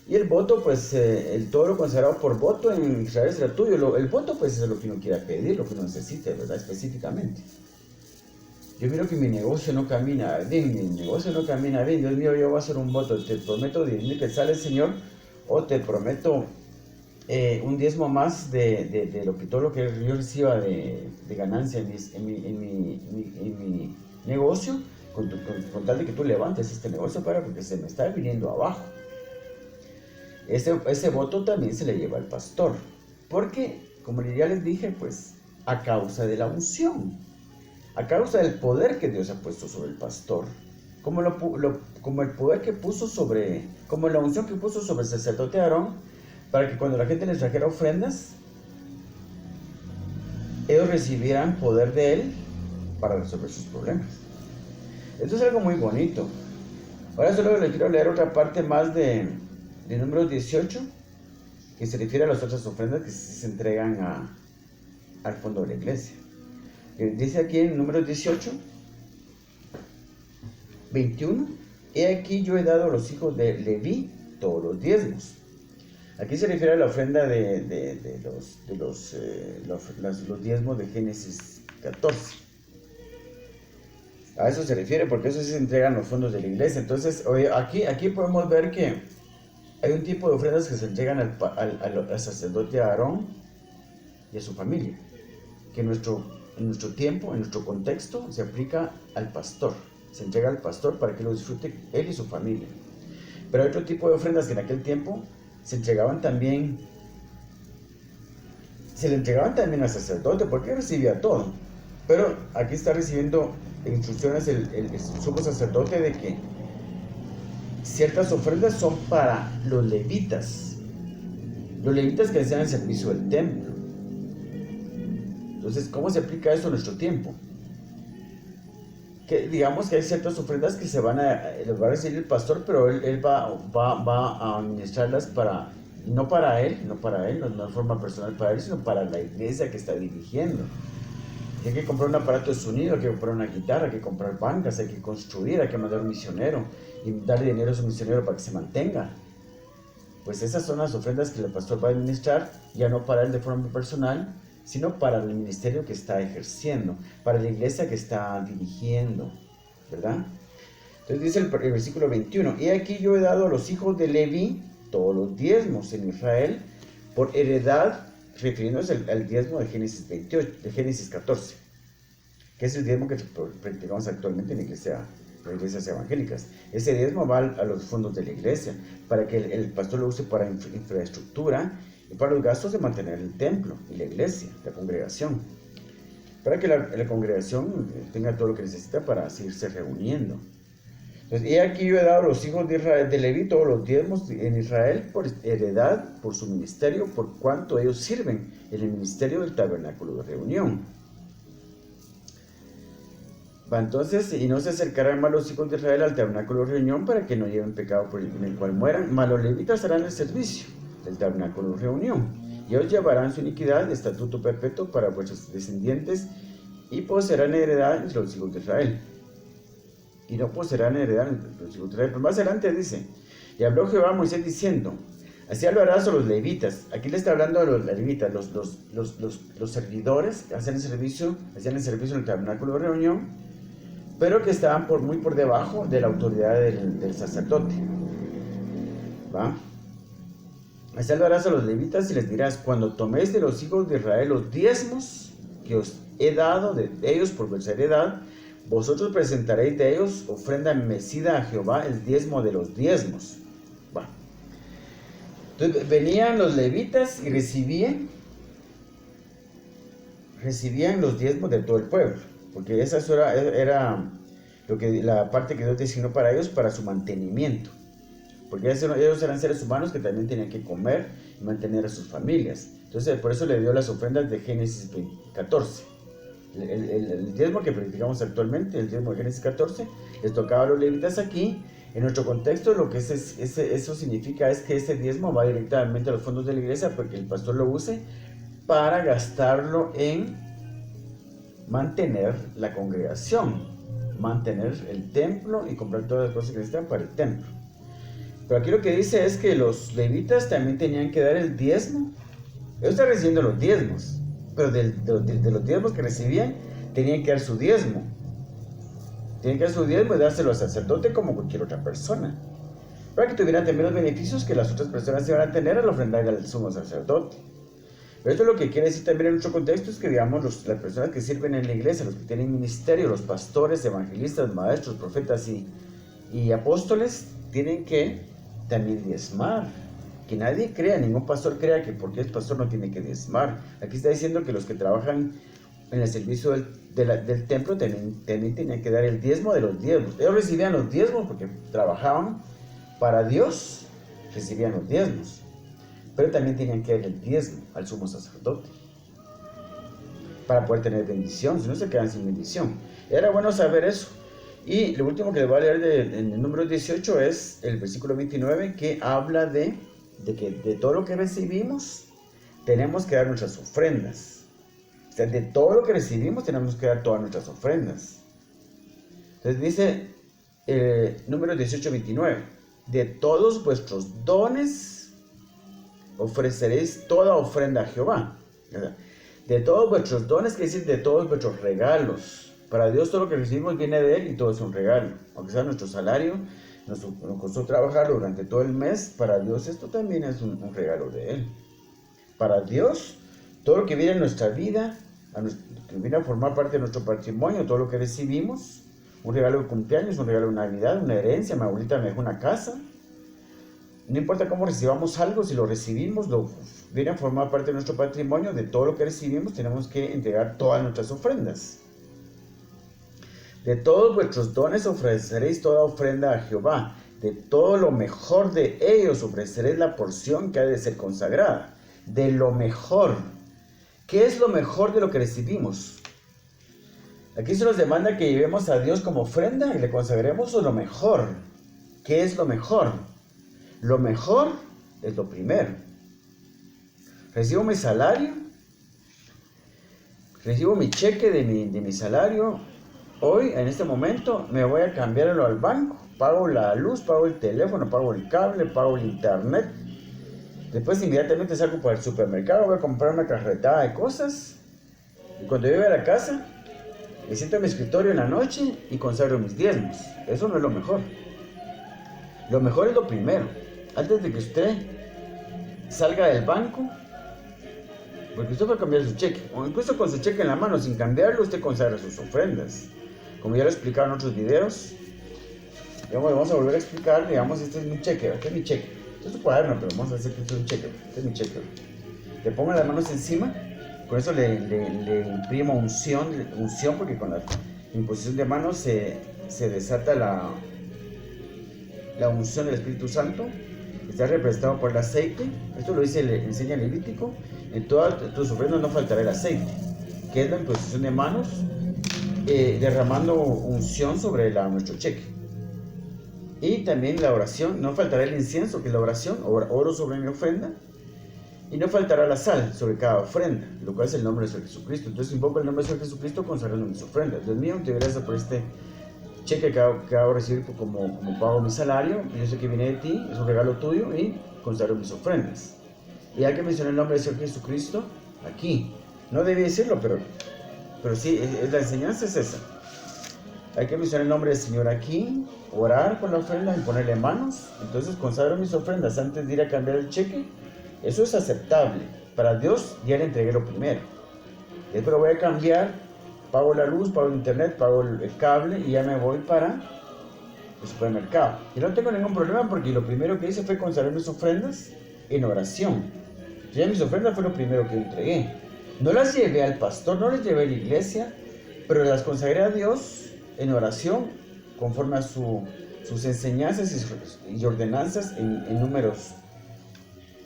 Y el voto, pues, el todo lo consagrado por voto en Israel será tuyo. El voto, pues, es lo que uno quiera pedir, lo que uno necesite, ¿verdad? Específicamente. Yo miro que mi negocio no camina bien, Dios mío, yo voy a hacer un voto, te prometo 10,000 quetzales, Señor, o te prometo un diezmo más de todo lo que yo reciba de ganancia en mi negocio, con tal de que tú levantes este negocio, porque se me está viniendo abajo. Ese voto también se le lleva al pastor, porque, como ya les dije, pues, a causa de la unción, a causa del poder que Dios ha puesto sobre el pastor, como el poder que puso como la unción que puso sobre el sacerdote Aarón, para que cuando la gente les trajera ofrendas, ellos recibieran poder de él para resolver sus problemas. Esto es algo muy bonito. Ahora solo les quiero leer otra parte más de Números 18, que se refiere a las otras ofrendas que se entregan al fondo de la iglesia. Dice aquí en Números 18, 21, he aquí yo he dado a los hijos de Leví todos los diezmos. Aquí se refiere a la ofrenda de los diezmos de Génesis 14. A eso se refiere, porque eso sí se entregan los fondos de la iglesia. Entonces, aquí podemos ver que hay un tipo de ofrendas que se entregan al sacerdote Aarón y a su familia, que en nuestro tiempo, en nuestro contexto, se aplica al pastor. Se entrega al pastor para que lo disfrute él y su familia. Pero hay otro tipo de ofrendas que en aquel tiempo se le entregaban también al sacerdote, porque recibía todo. Pero aquí está recibiendo instrucciones el sumo sacerdote de que ciertas ofrendas son para los levitas que hacían el servicio del templo. Entonces, ¿cómo se aplica eso en nuestro tiempo? Que digamos que hay ciertas ofrendas que les va a recibir el pastor, pero él va a administrarlas no de forma personal para él, sino para la iglesia que está dirigiendo. Hay que comprar un aparato de sonido, hay que comprar una guitarra, hay que comprar bancas, hay que construir, hay que mandar un misionero y darle dinero a su misionero para que se mantenga. Pues esas son las ofrendas que el pastor va a administrar, ya no para él de forma personal, sino para el ministerio que está ejerciendo, para la iglesia que está dirigiendo, ¿verdad? Entonces dice el versículo 21, y aquí yo he dado a los hijos de Leví todos los diezmos en Israel por heredad, refiriéndose al diezmo de Génesis 14, que es el diezmo que practicamos actualmente en las iglesias evangélicas. Ese diezmo va a los fondos de la iglesia, para que el pastor lo use para infraestructura y para los gastos de mantener el templo y la iglesia, la congregación, para que la congregación tenga todo lo que necesita para seguirse reuniendo. Entonces, he aquí yo he dado a los hijos de Israel, de Leví, todos los diezmos en Israel por heredad, por su ministerio, por cuanto ellos sirven en el ministerio del tabernáculo de reunión. Va, entonces, y no se acercarán más los hijos de Israel al tabernáculo de reunión para que no lleven pecado en el cual mueran, mas los levitas harán el servicio del tabernáculo de reunión. Y ellos llevarán su iniquidad de estatuto perpetuo para vuestros descendientes y poseerán heredad entre los hijos de Israel. Y no poseerán heredad entre los hijos de Israel. Pero más adelante dice, y habló Jehová a Moisés diciendo, así lo harás a los levitas. Aquí le está hablando a los levitas, los servidores que hacían el servicio en el tabernáculo de reunión, pero que estaban muy por debajo de la autoridad del sacerdote. ¿Va? Así lo harás a los levitas y les dirás, cuando toméis de los hijos de Israel los diezmos que os he dado de ellos por vuestra heredad, vosotros presentaréis de ellos ofrenda mecida a Jehová, el diezmo de los diezmos. Va. Entonces venían los levitas y recibían los diezmos de todo el pueblo, porque esa era la parte que Dios designó para ellos, para su mantenimiento. Porque ellos eran seres humanos que también tenían que comer y mantener a sus familias. Entonces, por eso le dio las ofrendas de Génesis 14. El diezmo que practicamos actualmente, el diezmo de Génesis 14, les tocaba a los levitas aquí. En nuestro contexto, lo que eso significa es que ese diezmo va directamente a los fondos de la iglesia, porque el pastor lo use para gastarlo en mantener la congregación, mantener el templo y comprar todas las cosas que necesitan para el templo. Pero aquí lo que dice es que los levitas también tenían que dar el diezmo. Ellos están recibiendo los diezmos, pero de los diezmos que recibían, tenían que dar su diezmo. Tienen que dar su diezmo y dárselo al sacerdote como cualquier otra persona, para que tuvieran también los beneficios que las otras personas iban a tener al ofrendar al sumo sacerdote. Pero esto lo que quiere decir también en nuestro contexto es que, digamos, las personas que sirven en la iglesia, los que tienen ministerio, los pastores, evangelistas, maestros, profetas y apóstoles, tienen que también diezmar. Que nadie crea, ningún pastor crea que porque es pastor no tiene que diezmar. Aquí está diciendo que los que trabajan en el servicio del templo también tenían que dar el diezmo de los diezmos. Ellos recibían los diezmos porque trabajaban para Dios, recibían los diezmos. Pero también tenían que dar el diezmo al sumo sacerdote para poder tener bendición, si no se quedan sin bendición. Era bueno saber eso. Y lo último que les voy a leer en el número 18 es el versículo 29, que habla de que de todo lo que recibimos tenemos que dar nuestras ofrendas. O sea, de todo lo que recibimos tenemos que dar todas nuestras ofrendas. Entonces dice número 18, 29, de todos vuestros dones ofreceréis toda ofrenda a Jehová. De todos vuestros dones, quiere decir de todos vuestros regalos. Para Dios todo lo que recibimos viene de Él y todo es un regalo. Aunque sea nuestro salario, nos costó trabajar durante todo el mes, para Dios esto también es un regalo de Él. Para Dios, todo lo que viene en nuestra vida, que viene a formar parte de nuestro patrimonio, todo lo que recibimos, un regalo de cumpleaños, un regalo de Navidad, una herencia, mi abuelita me dejó una casa. No importa cómo recibamos algo, si lo recibimos, viene a formar parte de nuestro patrimonio. De todo lo que recibimos tenemos que entregar todas nuestras ofrendas. De todos vuestros dones ofreceréis toda ofrenda a Jehová. De todo lo mejor de ellos ofreceréis la porción que ha de ser consagrada. De lo mejor. ¿Qué es lo mejor de lo que recibimos? Aquí se nos demanda que llevemos a Dios como ofrenda y le consagremos lo mejor. ¿Qué es lo mejor? Lo mejor es lo primero. Recibo mi salario, recibo mi cheque de mi salario. Hoy, en este momento, me voy a cambiarlo al banco. Pago la luz, pago el teléfono, pago el cable, pago el internet. Después inmediatamente salgo para el supermercado, voy a comprar una carretada de cosas. Y cuando llegue a la casa, me siento en mi escritorio en la noche y consagro mis diezmos. Eso no es lo mejor. Lo mejor es lo primero. Antes de que usted salga del banco, porque usted va a cambiar su cheque, o incluso con su cheque en la mano, sin cambiarlo, usted consagra sus ofrendas. Como ya lo he explicado en otros videos, digamos, vamos a volver a explicar, digamos, este es mi cheque, este es mi cheque. Este es su cuaderno, pero vamos a decir que este es un cheque, este es mi cheque. Le pongo las manos encima, con eso le imprimo unción, porque con la imposición de manos se desata la unción del Espíritu Santo, está representado por el aceite. Esto lo enseña Levítico. En todas tus ofrendas no faltará el aceite, que es la imposición de manos, derramando unción sobre nuestro cheque. Y también la oración, no faltará el incienso, que es la oración, oro sobre mi ofrenda. Y no faltará la sal sobre cada ofrenda, lo cual es el nombre de Señor Jesucristo. Entonces invoco el nombre de Señor Jesucristo consagrando mis ofrendas. Dios mío, te doy gracias por este cheque que acabo de recibir como pago mi salario. Yo sé que viene de ti, es un regalo tuyo, y consagro mis ofrendas. Y hay que mencionar el nombre del Señor Jesucristo aquí. No debí decirlo, pero sí, la enseñanza es esa. Hay que mencionar el nombre del Señor aquí, orar con la ofrenda y ponerle manos. Entonces consagro mis ofrendas antes de ir a cambiar el cheque. Eso es aceptable. Para Dios ya le entregué lo primero. Después lo voy a cambiar, pago la luz, pago el internet, pago el cable y ya me voy para el supermercado. Y no tengo ningún problema porque lo primero que hice fue consagrar mis ofrendas en oración. Ya mis ofrendas fue lo primero que entregué. No las llevé al pastor, no las llevé a la iglesia, pero las consagré a Dios en oración conforme a sus enseñanzas y ordenanzas en Números.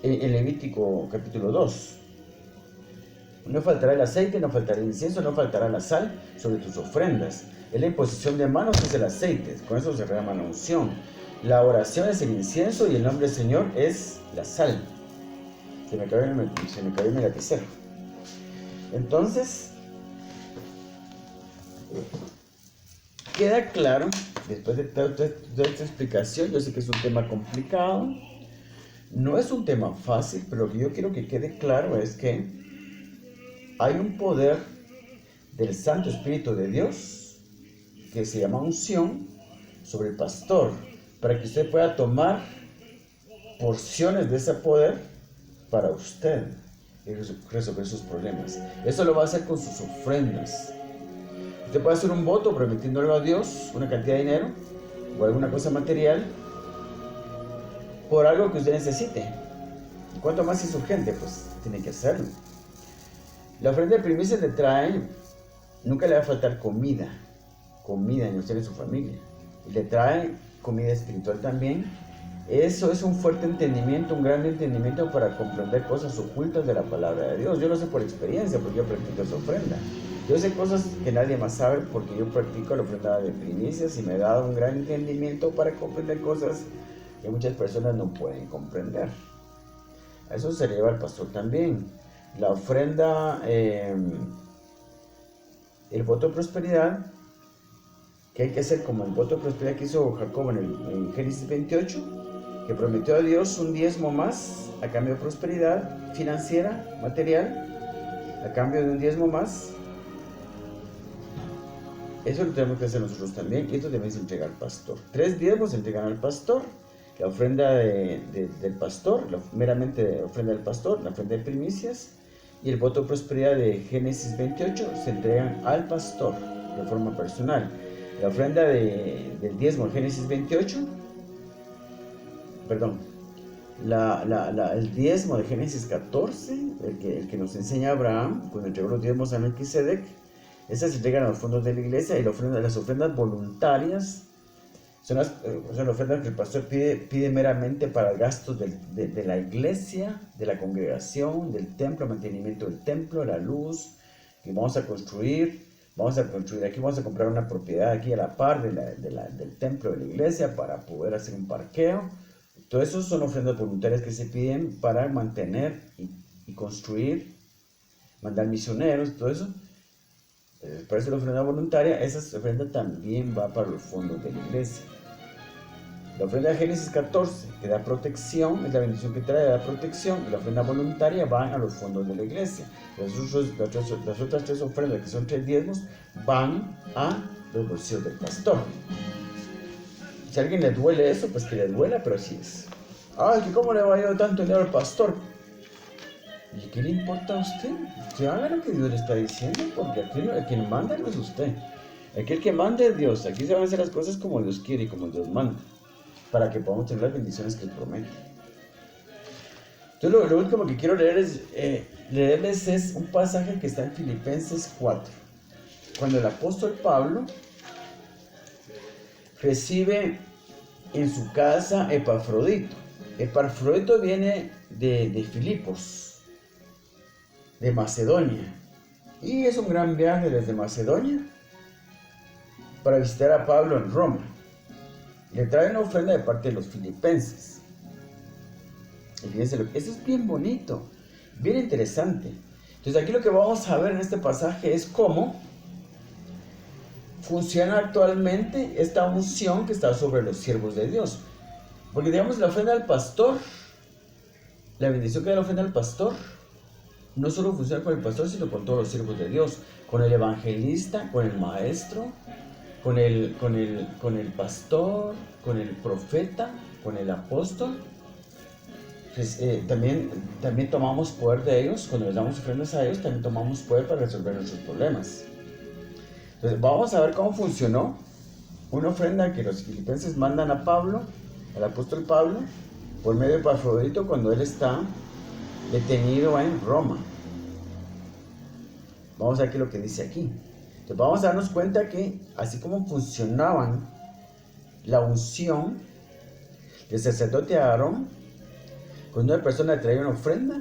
En Levítico capítulo 2. No faltará el aceite, no faltará el incienso, no faltará la sal sobre tus ofrendas. Es la imposición de manos, es el aceite, con eso se derrama la unción. La oración es el incienso y el nombre del Señor es la sal. Se me cayó mi lapicero. Entonces, queda claro, después de toda esta explicación, yo sé que es un tema complicado. No es un tema fácil, pero lo que yo quiero que quede claro es que hay un poder del Santo Espíritu de Dios que se llama unción sobre el pastor, para que usted pueda tomar porciones de ese poder para usted y resolver sus problemas. Eso lo va a hacer con sus ofrendas. Usted puede hacer un voto prometiéndole a Dios una cantidad de dinero o alguna cosa material por algo que usted necesite. Y cuanto más es urgente, pues tiene que hacerlo. La ofrenda de primicias le trae, nunca le va a faltar comida en usted y en su familia. Y le trae comida espiritual también. Eso es un fuerte entendimiento, un gran entendimiento para comprender cosas ocultas de la palabra de Dios. Yo lo sé por experiencia, porque yo practico esa ofrenda. Yo sé cosas que nadie más sabe porque yo practico la ofrenda de primicias y me ha dado un gran entendimiento para comprender cosas que muchas personas no pueden comprender. A eso se le lleva al pastor también. La ofrenda, el voto de prosperidad, que hay que hacer como el voto de prosperidad que hizo Jacob en Génesis 28, que prometió a Dios un diezmo más a cambio de prosperidad financiera, material, a cambio de un diezmo más. Eso lo tenemos que hacer nosotros también, y esto debemos entregar al pastor. 3 diezmos se entregan al pastor. La ofrenda del pastor, meramente ofrenda del pastor, la ofrenda de primicias y el voto de prosperidad de Génesis 28 se entregan al pastor de forma personal. La ofrenda del diezmo de Génesis 28, el diezmo de Génesis 14, el que nos enseña Abraham cuando entregó los diezmos a Melquisedec, esas se entregan a los fondos de la iglesia. Y las ofrendas voluntarias son las ofrendas que el pastor pide meramente para gastos de la iglesia, de la congregación, del templo, mantenimiento del templo, la luz que vamos a construir. Aquí vamos a comprar una propiedad aquí a la par del templo de la iglesia para poder hacer un parqueo. Todo eso son ofrendas voluntarias que se piden para mantener y construir, mandar misioneros, todo eso. Por eso la ofrenda voluntaria, esa ofrenda también va para los fondos de la iglesia. La ofrenda de Génesis 14, que da protección, es la bendición que trae, da protección, y la ofrenda voluntaria van a los fondos de la iglesia. Las otras 3 ofrendas, que son 3 diezmos, van a los bolsillos del pastor. Si a alguien le duele eso, pues que le duela, pero así es. Ay, ¿cómo le va a dar tanto dinero al pastor? ¿Y qué le importa a usted? Usted haga lo que Dios le está diciendo, porque aquí el que manda no es usted. Aquí el que manda es Dios. Aquí se van a hacer las cosas como Dios quiere y como Dios manda, para que podamos tener las bendiciones que Él promete. Entonces lo último que quiero leerles es un pasaje que está en Filipenses 4. Cuando el apóstol Pablo recibe en su casa Epafrodito. Epafrodito viene de Filipos, de Macedonia. Y es un gran viaje desde Macedonia para visitar a Pablo en Roma. Le trae una ofrenda de parte de los filipenses. Y fíjense, eso es bien bonito, bien interesante. Entonces aquí lo que vamos a ver en este pasaje es cómo funciona actualmente esta unción que está sobre los siervos de Dios. Porque digamos, la ofrenda al pastor, la bendición que da la ofrenda al pastor, no solo funciona con el pastor, sino con todos los siervos de Dios, con el evangelista, con el maestro, con el pastor, con el profeta, con el apóstol. Pues, también tomamos poder de ellos. Cuando les damos ofrendas a ellos, también tomamos poder para resolver nuestros problemas. Entonces vamos a ver cómo funcionó una ofrenda que los filipenses mandan a Pablo, al apóstol Pablo, por medio de Epafrodito, cuando él está detenido en Roma. Vamos a ver qué es lo que dice aquí. Entonces vamos a darnos cuenta que así como funcionaban la unción del sacerdote Aarón, cuando una persona le traía una ofrenda,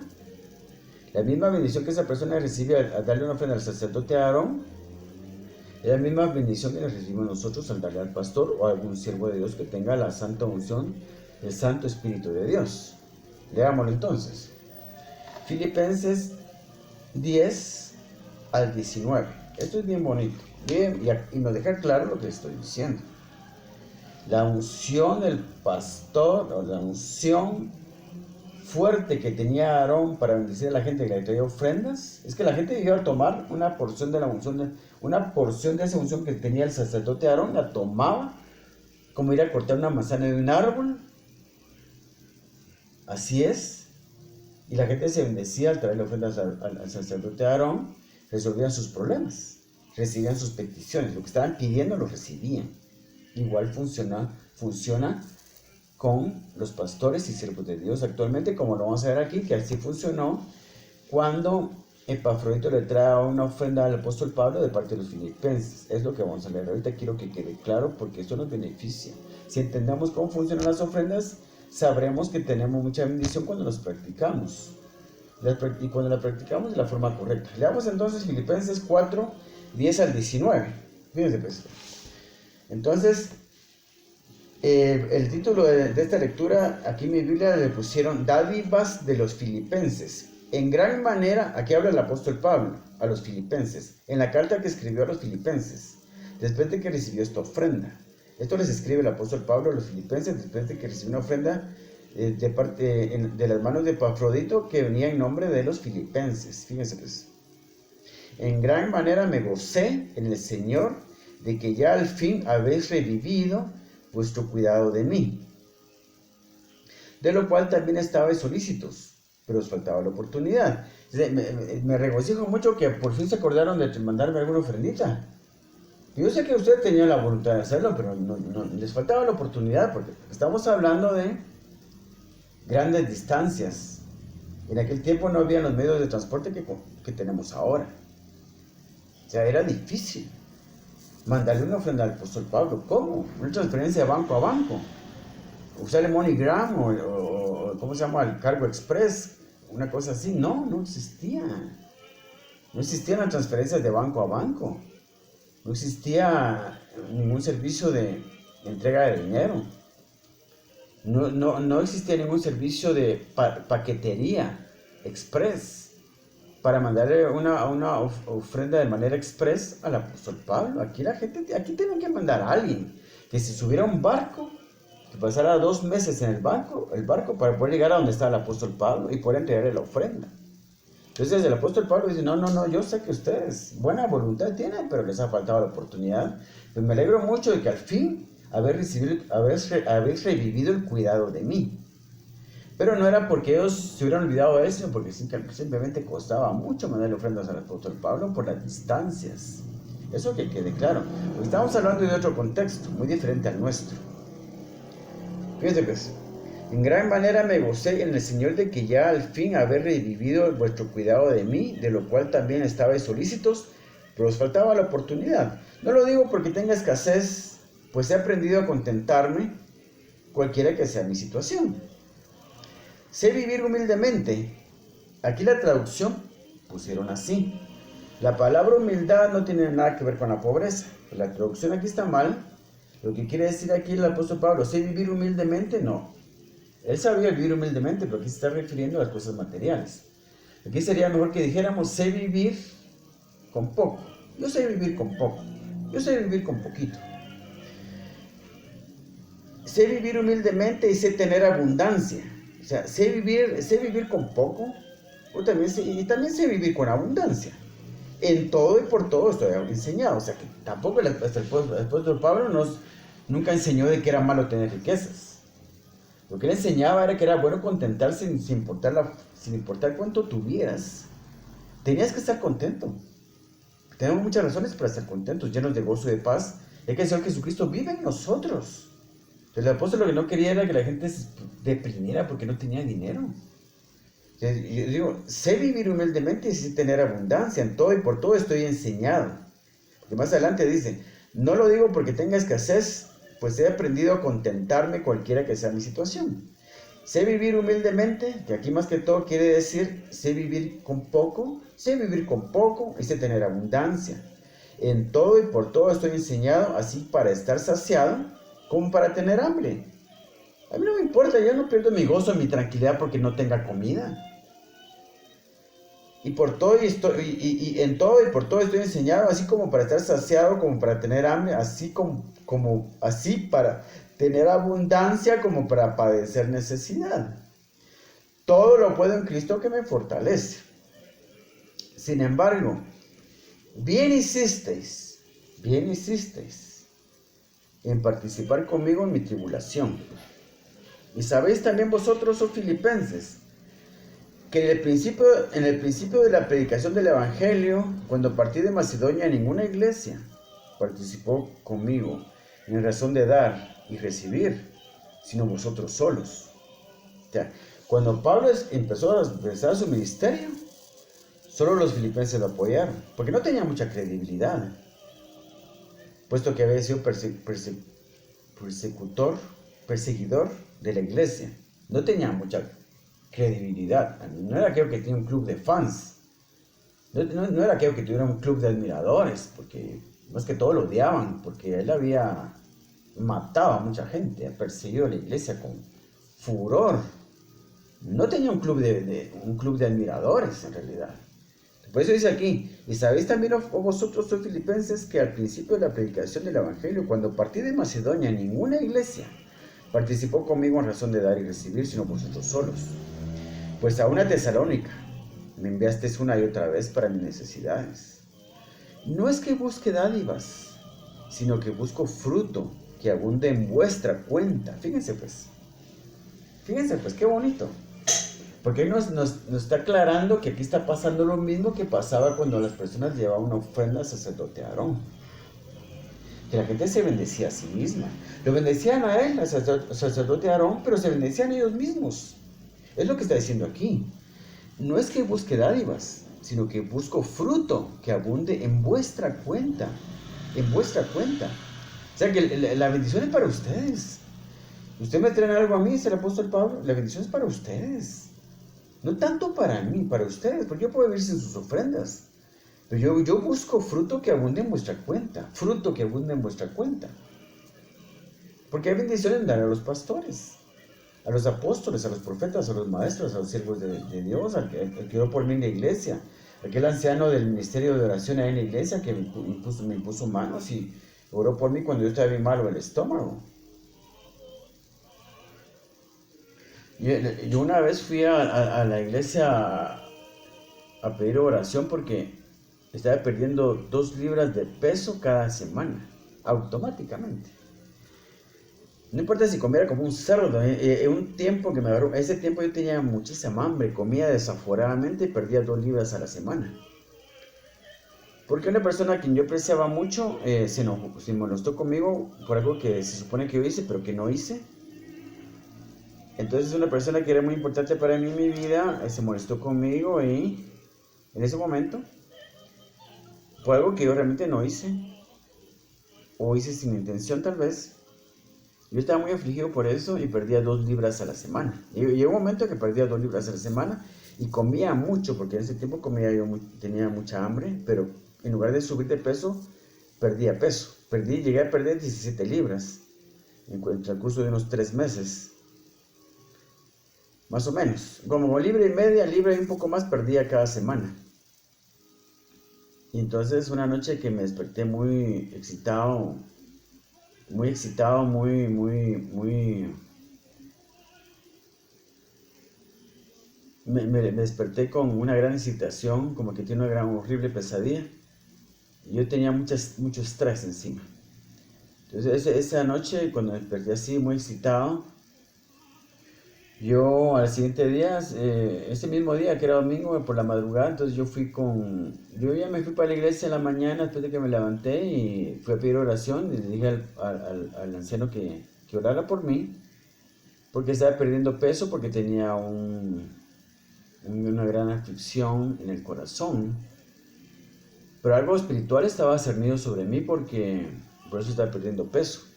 la misma bendición que esa persona recibe al darle una ofrenda al sacerdote Aarón, es la misma bendición que recibimos nosotros al darle al pastor o a algún siervo de Dios que tenga la santa unción del Santo Espíritu de Dios. Leámoslo entonces. Filipenses 10 al 19. Esto es bien bonito. Bien, y nos deja claro lo que estoy diciendo. La unción del pastor, o la unción fuerte que tenía Aarón para bendecir a la gente que le traía ofrendas, es que la gente iba a tomar una porción de la unción, una porción de esa unción que tenía el sacerdote Aarón, la tomaba como ir a cortar una manzana de un árbol. Así es. Y la gente se bendecía al traerle ofrendas al sacerdote Aarón, resolvían sus problemas, recibían sus peticiones, lo que estaban pidiendo lo recibían. Igual funciona con los pastores y siervos de Dios actualmente, como lo vamos a ver aquí, que así funcionó cuando Epafrodito le trae una ofrenda al apóstol Pablo de parte de los filipenses. Es lo que vamos a leer ahorita, quiero que quede claro porque esto nos beneficia. Si entendemos cómo funcionan las ofrendas, sabremos que tenemos mucha bendición cuando las practicamos. Y cuando la practicamos de la forma correcta. Leamos entonces Filipenses 4, 10 al 19. Fíjense pues. Entonces, el título de esta lectura, aquí en mi Biblia le pusieron Dádivas de los Filipenses. En gran manera, aquí habla el apóstol Pablo a los filipenses, en la carta que escribió a los filipenses, después de que recibió esta ofrenda. Esto les escribe el apóstol Pablo a los filipenses después de que recibió una ofrenda de las manos de Epafrodito que venía en nombre de los filipenses. Fíjense pues. En gran manera me gocé en el Señor de que ya al fin habéis revivido vuestro cuidado de mí, de lo cual también estabais solícitos, pero os faltaba la oportunidad. Me regocijo mucho que por fin se acordaron de mandarme alguna ofrendita. Yo sé que ustedes tenían la voluntad de hacerlo, pero no les faltaba la oportunidad, porque estamos hablando de grandes distancias. En aquel tiempo no había los medios de transporte que tenemos ahora. O sea, era difícil mandarle una ofrenda al apóstol Pablo. ¿Cómo? Una transferencia de banco a banco. Usar el MoneyGram o ¿cómo se llama? El Cargo Express. Una cosa así. No existía. No existían las transferencias de banco a banco. No existía ningún servicio de entrega de dinero. No existía ningún servicio de paquetería express para mandarle una ofrenda de manera express al apóstol Pablo. Aquí tenían que mandar a alguien que se subiera a un barco, que pasara 2 meses en el barco para poder llegar a donde estaba el apóstol Pablo y poder entregarle la ofrenda. Entonces el apóstol Pablo dice, no, yo sé que ustedes buena voluntad tienen, pero les ha faltado la oportunidad. Pues me alegro mucho de que al fin habéis revivido el cuidado de mí. Pero no era porque ellos se hubieran olvidado de eso, porque simplemente costaba mucho mandarle ofrendas al apóstol Pablo por las distancias. Eso que quede claro. Porque estamos hablando de otro contexto, muy diferente al nuestro. Fíjense pues. En gran manera me gocé en el Señor de que ya al fin habéis revivido vuestro cuidado de mí, de lo cual también estabais solícitos, pero os faltaba la oportunidad. No lo digo porque tenga escasez, pues he aprendido a contentarme cualquiera que sea mi situación. Sé vivir humildemente. Aquí la traducción pusieron así. La palabra humildad no tiene nada que ver con la pobreza. La traducción aquí está mal. Lo que quiere decir aquí el apóstol Pablo, ¿sé vivir humildemente? No. Él sabía vivir humildemente, pero aquí se está refiriendo a las cosas materiales. Aquí sería mejor que dijéramos, sé vivir con poco. Yo sé vivir con poco. Yo sé vivir con poquito. Sé vivir humildemente y sé tener abundancia. O sea, sé vivir con poco y también sé vivir con abundancia. En todo y por todo estoy enseñado. O sea, que tampoco el apóstol Pablo nunca enseñó de que era malo tener riquezas. Lo que él enseñaba era que era bueno contentarse sin importar cuánto tuvieras. Tenías que estar contento. Tenemos muchas razones para estar contentos, llenos de gozo y de paz, ya que el Señor Jesucristo vive en nosotros. El apóstol lo que no quería era que la gente se deprimiera porque no tenía dinero. Yo digo, sé vivir humildemente y sé tener abundancia. En todo y por todo estoy enseñado. Porque más adelante dice, no lo digo porque tenga escasez, pues he aprendido a contentarme cualquiera que sea mi situación. Sé vivir humildemente, que aquí más que todo quiere decir, sé vivir con poco y sé tener abundancia. En todo y por todo estoy enseñado, así para estar saciado como para tener hambre. A mí no me importa, yo no pierdo mi gozo, mi tranquilidad porque no tenga comida. Y en todo y por todo estoy enseñado, así como para estar saciado, como para tener hambre, así para tener abundancia, como para padecer necesidad. Todo lo puedo en Cristo que me fortalece. Sin embargo, bien hicisteis en participar conmigo en mi tribulación. Y sabéis también vosotros, oh filipenses, que en el principio de la predicación del Evangelio, cuando partí de Macedonia, ninguna iglesia participó conmigo en razón de dar y recibir, sino vosotros solos. O sea, cuando Pablo empezó a empezar su ministerio, solo los filipenses lo apoyaron, porque no tenía mucha credibilidad, puesto que había sido perseguidor de la iglesia. No tenía mucha credibilidad. No era aquello que tenía un club de fans. No era aquello que tuviera un club de admiradores, porque más que todo lo odiaban, porque él había matado a mucha gente, ha perseguido a la iglesia con furor. No tenía un club de admiradores en realidad. Por eso dice aquí, y sabéis también vosotros, sois filipenses, que al principio de la predicación del Evangelio, cuando partí de Macedonia, ninguna iglesia participó conmigo en razón de dar y recibir, sino vosotros solos. Pues a una Tesalónica me enviasteis una y otra vez para mis necesidades. No es que busque dádivas, sino que busco fruto que abunde en vuestra cuenta. Fíjense pues, qué bonito. Porque nos está aclarando que aquí está pasando lo mismo que pasaba cuando las personas llevaban una ofrenda al sacerdote Aarón. Que la gente se bendecía a sí misma. Lo bendecían a él, al sacerdote Aarón, pero se bendecían ellos mismos. Es lo que está diciendo aquí. No es que busque dádivas, sino que busco fruto que abunde en vuestra cuenta. En vuestra cuenta. O sea que la bendición es para ustedes. Usted me trae algo a mí, dice el apóstol Pablo, la bendición es para ustedes. No tanto para mí, para ustedes, porque yo puedo vivir sin sus ofrendas. Pero yo busco fruto que abunde en vuestra cuenta. Fruto que abunde en vuestra cuenta. Porque hay bendición en dar a los pastores, a los apóstoles, a los profetas, a los maestros, a los siervos de Dios, al que oró por mí en la iglesia, aquel anciano del ministerio de oración ahí en la iglesia que me impuso manos y oró por mí cuando yo estaba bien malo del estómago. Yo una vez fui a la iglesia a pedir oración porque estaba perdiendo 2 libras de peso cada semana, automáticamente. No importa si comiera como un cerdo, un tiempo que me agarró, ese tiempo yo tenía muchísima hambre, comía desaforadamente y perdía 2 libras a la semana. Porque una persona a quien yo apreciaba mucho se molestó conmigo por algo que se supone que yo hice, pero que no hice. Entonces una persona que era muy importante para mí en mi vida se molestó conmigo y en ese momento, por algo que yo realmente no hice, o hice sin intención tal vez, Yo estaba muy afligido por eso y perdía 2 libras a la semana. Y llegó un momento que perdía 2 libras a la semana y comía mucho, porque en ese tiempo tenía mucha hambre, pero en lugar de subir de peso, perdía peso. Llegué a perder 17 libras en el transcurso de unos 3 meses. Más o menos. Como libra y media, libra y un poco más perdía cada semana. Y entonces una noche que me desperté muy excitado, me desperté con una gran excitación, como que tiene una gran horrible pesadilla. Y yo tenía mucho estrés encima. Entonces esa noche, cuando me desperté así, muy excitado, yo al siguiente día, ese mismo día que era domingo, por la madrugada, entonces yo ya me fui para la iglesia en la mañana después de que me levanté y fui a pedir oración y le dije al anciano que orara por mí, porque estaba perdiendo peso, porque tenía una gran aflicción en el corazón, pero algo espiritual estaba cernido sobre mí porque por eso estaba perdiendo peso.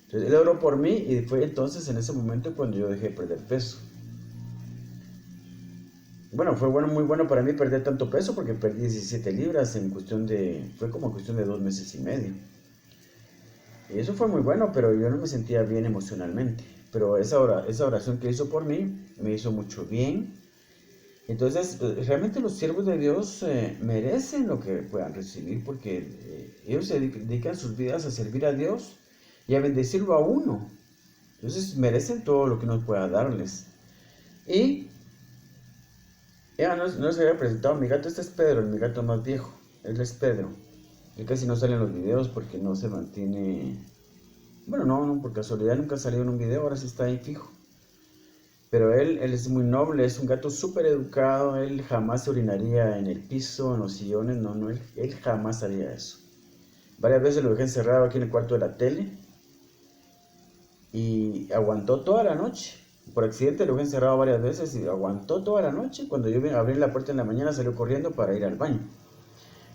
Entonces él oró por mí y fue entonces en ese momento cuando yo dejé de perder peso. Bueno, fue muy bueno para mí perder tanto peso porque perdí 17 libras fue como cuestión de 2 meses y medio. Y eso fue muy bueno, pero yo no me sentía bien emocionalmente. Pero esa oración que hizo por mí me hizo mucho bien. Entonces, realmente los siervos de Dios merecen lo que puedan recibir porque ellos se dedican sus vidas a servir a Dios y a bendecirlo a uno. Entonces merecen todo lo que uno pueda darles. Y ya no se había presentado mi gato. Este es Pedro, mi gato más viejo. Él es Pedro. Él casi no sale en los videos porque no se mantiene. Bueno, no, por casualidad nunca salió en un video, ahora sí está ahí fijo. Pero él es muy noble, es un gato súper educado. Él jamás se orinaría en el piso, en los sillones. No, él jamás haría eso. Varias veces lo dejé encerrado aquí en el cuarto de la tele y aguantó toda la noche. Por accidente lo he encerrado varias veces y aguantó toda la noche. Cuando yo abrí la puerta en la mañana salió corriendo para ir al baño.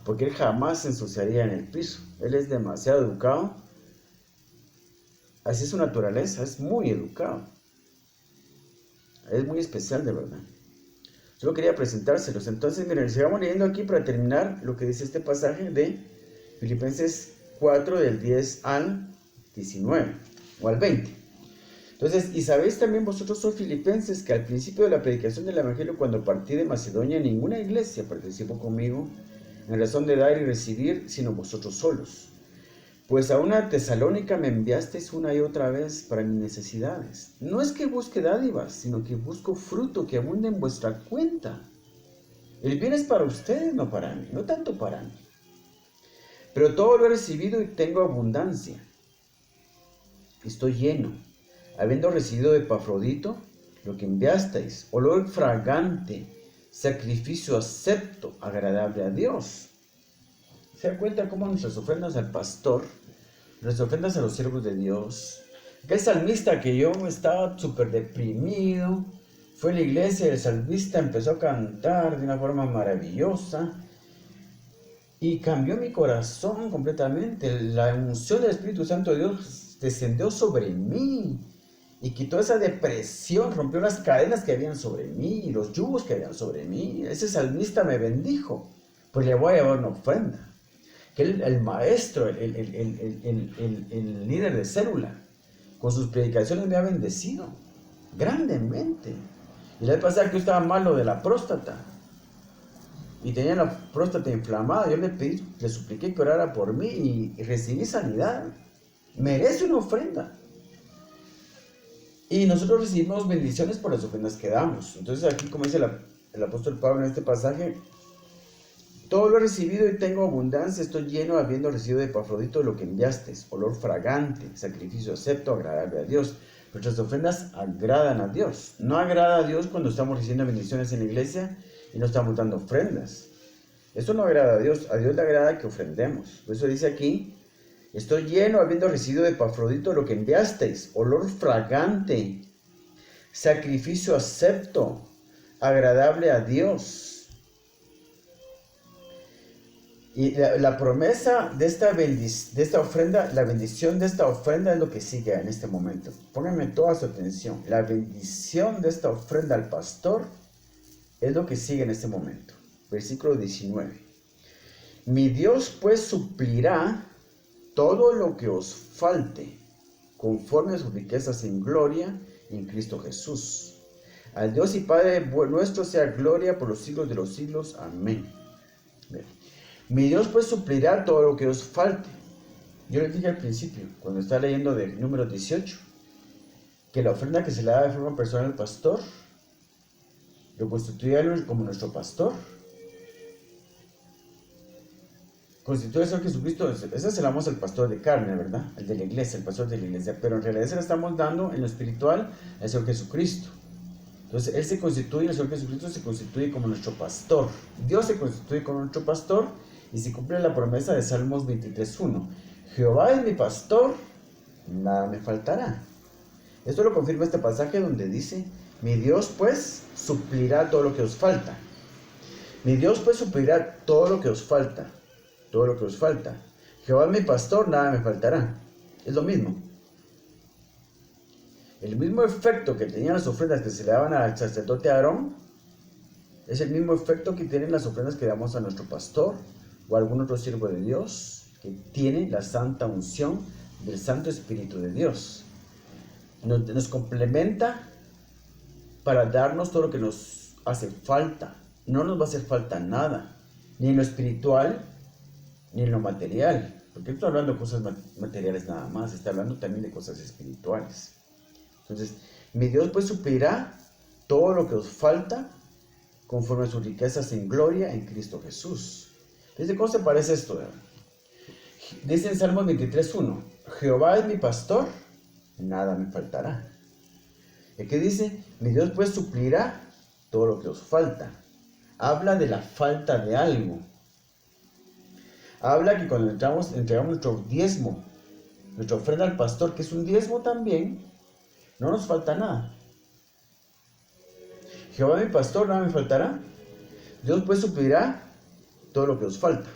Porque él jamás se ensuciaría en el piso. Él es demasiado educado. Así es su naturaleza, es muy educado. Es muy especial de verdad. Solo quería presentárselos. Entonces miren, sigamos leyendo aquí para terminar lo que dice este pasaje de Filipenses 4 del 10 al 19 o al 20. Entonces, y sabéis también vosotros, filipenses, que al principio de la predicación del Evangelio, cuando partí de Macedonia, ninguna iglesia participó conmigo en razón de dar y recibir, sino vosotros solos. Pues a una Tesalónica me enviasteis una y otra vez para mis necesidades. No es que busque dádivas, sino que busco fruto que abunde en vuestra cuenta. El bien es para ustedes, no para mí, no tanto para mí. Pero todo lo he recibido y tengo abundancia. Estoy lleno, habiendo recibido de Epafrodito lo que enviasteis, olor fragante, sacrificio acepto, agradable a Dios. ¿Se da cuenta cómo nuestras ofrendas al pastor, nuestras ofrendas a los siervos de Dios? Aquel salmista que yo estaba súper deprimido, fue a la iglesia y el salmista empezó a cantar de una forma maravillosa y cambió mi corazón completamente. La unción del Espíritu Santo de Dios descendió sobre mí y quitó esa depresión, rompió las cadenas que habían sobre mí y los yugos que habían sobre mí. Ese salmista me bendijo, pues le voy a llevar una ofrenda. Que el maestro, el líder de célula, con sus predicaciones me ha bendecido grandemente. Y la vez pasada que yo estaba malo de la próstata y tenía la próstata inflamada, yo le supliqué que orara por mí y recibí sanidad. Merece una ofrenda. Y nosotros recibimos bendiciones por las ofrendas que damos. Entonces aquí, como dice el apóstol Pablo en este pasaje, todo lo he recibido y tengo abundancia, estoy lleno habiendo recibido de Epafrodito lo que enviasteis, olor fragante, sacrificio acepto, agradable a Dios. Nuestras ofrendas agradan a Dios. No agrada a Dios cuando estamos recibiendo bendiciones en la iglesia y no estamos dando ofrendas. Esto no agrada a Dios le agrada que ofrendemos. Por eso dice aquí, estoy lleno habiendo recibido de Epafrodito lo que enviasteis, olor fragante, sacrificio acepto, agradable a Dios. Y la promesa de esta ofrenda, la bendición de esta ofrenda es lo que sigue en este momento. Pónganme toda su atención. La bendición de esta ofrenda al pastor es lo que sigue en este momento. Versículo 19. Mi Dios pues suplirá todo lo que os falte, conforme a sus riquezas en gloria en Cristo Jesús. Al Dios y Padre nuestro sea gloria por los siglos de los siglos. Amén. Bien. Mi Dios pues suplirá todo lo que os falte. Yo les dije al principio, cuando estaba leyendo de Números 18, que la ofrenda que se le da de forma personal al pastor, lo constituye como nuestro pastor. Constituye al Señor Jesucristo, esa se la damos al pastor de carne, ¿verdad? El de la iglesia, el pastor de la iglesia, pero en realidad se la estamos dando en lo espiritual al Señor Jesucristo. Entonces, Él se constituye, el Señor Jesucristo se constituye como nuestro pastor. Dios se constituye como nuestro pastor y se cumple la promesa de Salmos 23:1. Jehová es mi pastor, nada me faltará. Esto lo confirma este pasaje donde dice, mi Dios pues suplirá todo lo que os falta. Mi Dios pues suplirá todo lo que os falta. Todo lo que os falta. Jehová es mi pastor, nada me faltará. Es lo mismo. El mismo efecto que tenían las ofrendas que se le daban al sacerdote Aarón, es el mismo efecto que tienen las ofrendas que damos a nuestro pastor o a algún otro siervo de Dios que tiene la santa unción del Santo Espíritu de Dios. Nos complementa para darnos todo lo que nos hace falta. No nos va a hacer falta nada, ni en lo espiritual, ni en lo material, porque no estoy hablando de cosas materiales nada más, está hablando también de cosas espirituales. Entonces, mi Dios pues suplirá todo lo que os falta conforme a sus riquezas en gloria en Cristo Jesús. Entonces, ¿cómo se parece esto? Dice en Salmos 23:1, Jehová es mi pastor, nada me faltará. ¿Y qué dice? Mi Dios pues suplirá todo lo que os falta. Habla de la falta de algo. Habla que cuando entregamos nuestro diezmo, nuestra ofrenda al pastor, que es un diezmo también, no nos falta nada. Jehová mi pastor, nada me faltará. Dios pues suplirá todo lo que os falta.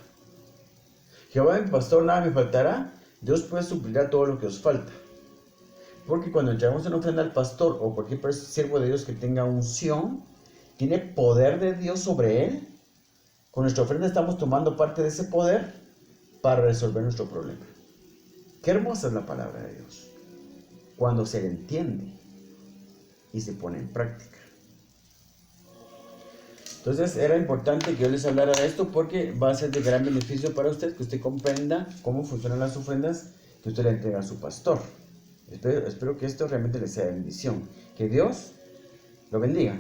Jehová mi pastor, nada me faltará. Dios pues suplirá todo lo que os falta. Porque cuando entregamos una ofrenda al pastor o cualquier siervo de Dios que tenga unción, tiene poder de Dios sobre él. Con nuestra ofrenda estamos tomando parte de ese poder para resolver nuestro problema. Qué hermosa es la palabra de Dios cuando se le entiende y se pone en práctica. Entonces era importante que yo les hablara de esto porque va a ser de gran beneficio para usted, que usted comprenda cómo funcionan las ofrendas que usted le entrega a su pastor. Espero que esto realmente les sea de bendición. Que Dios lo bendiga.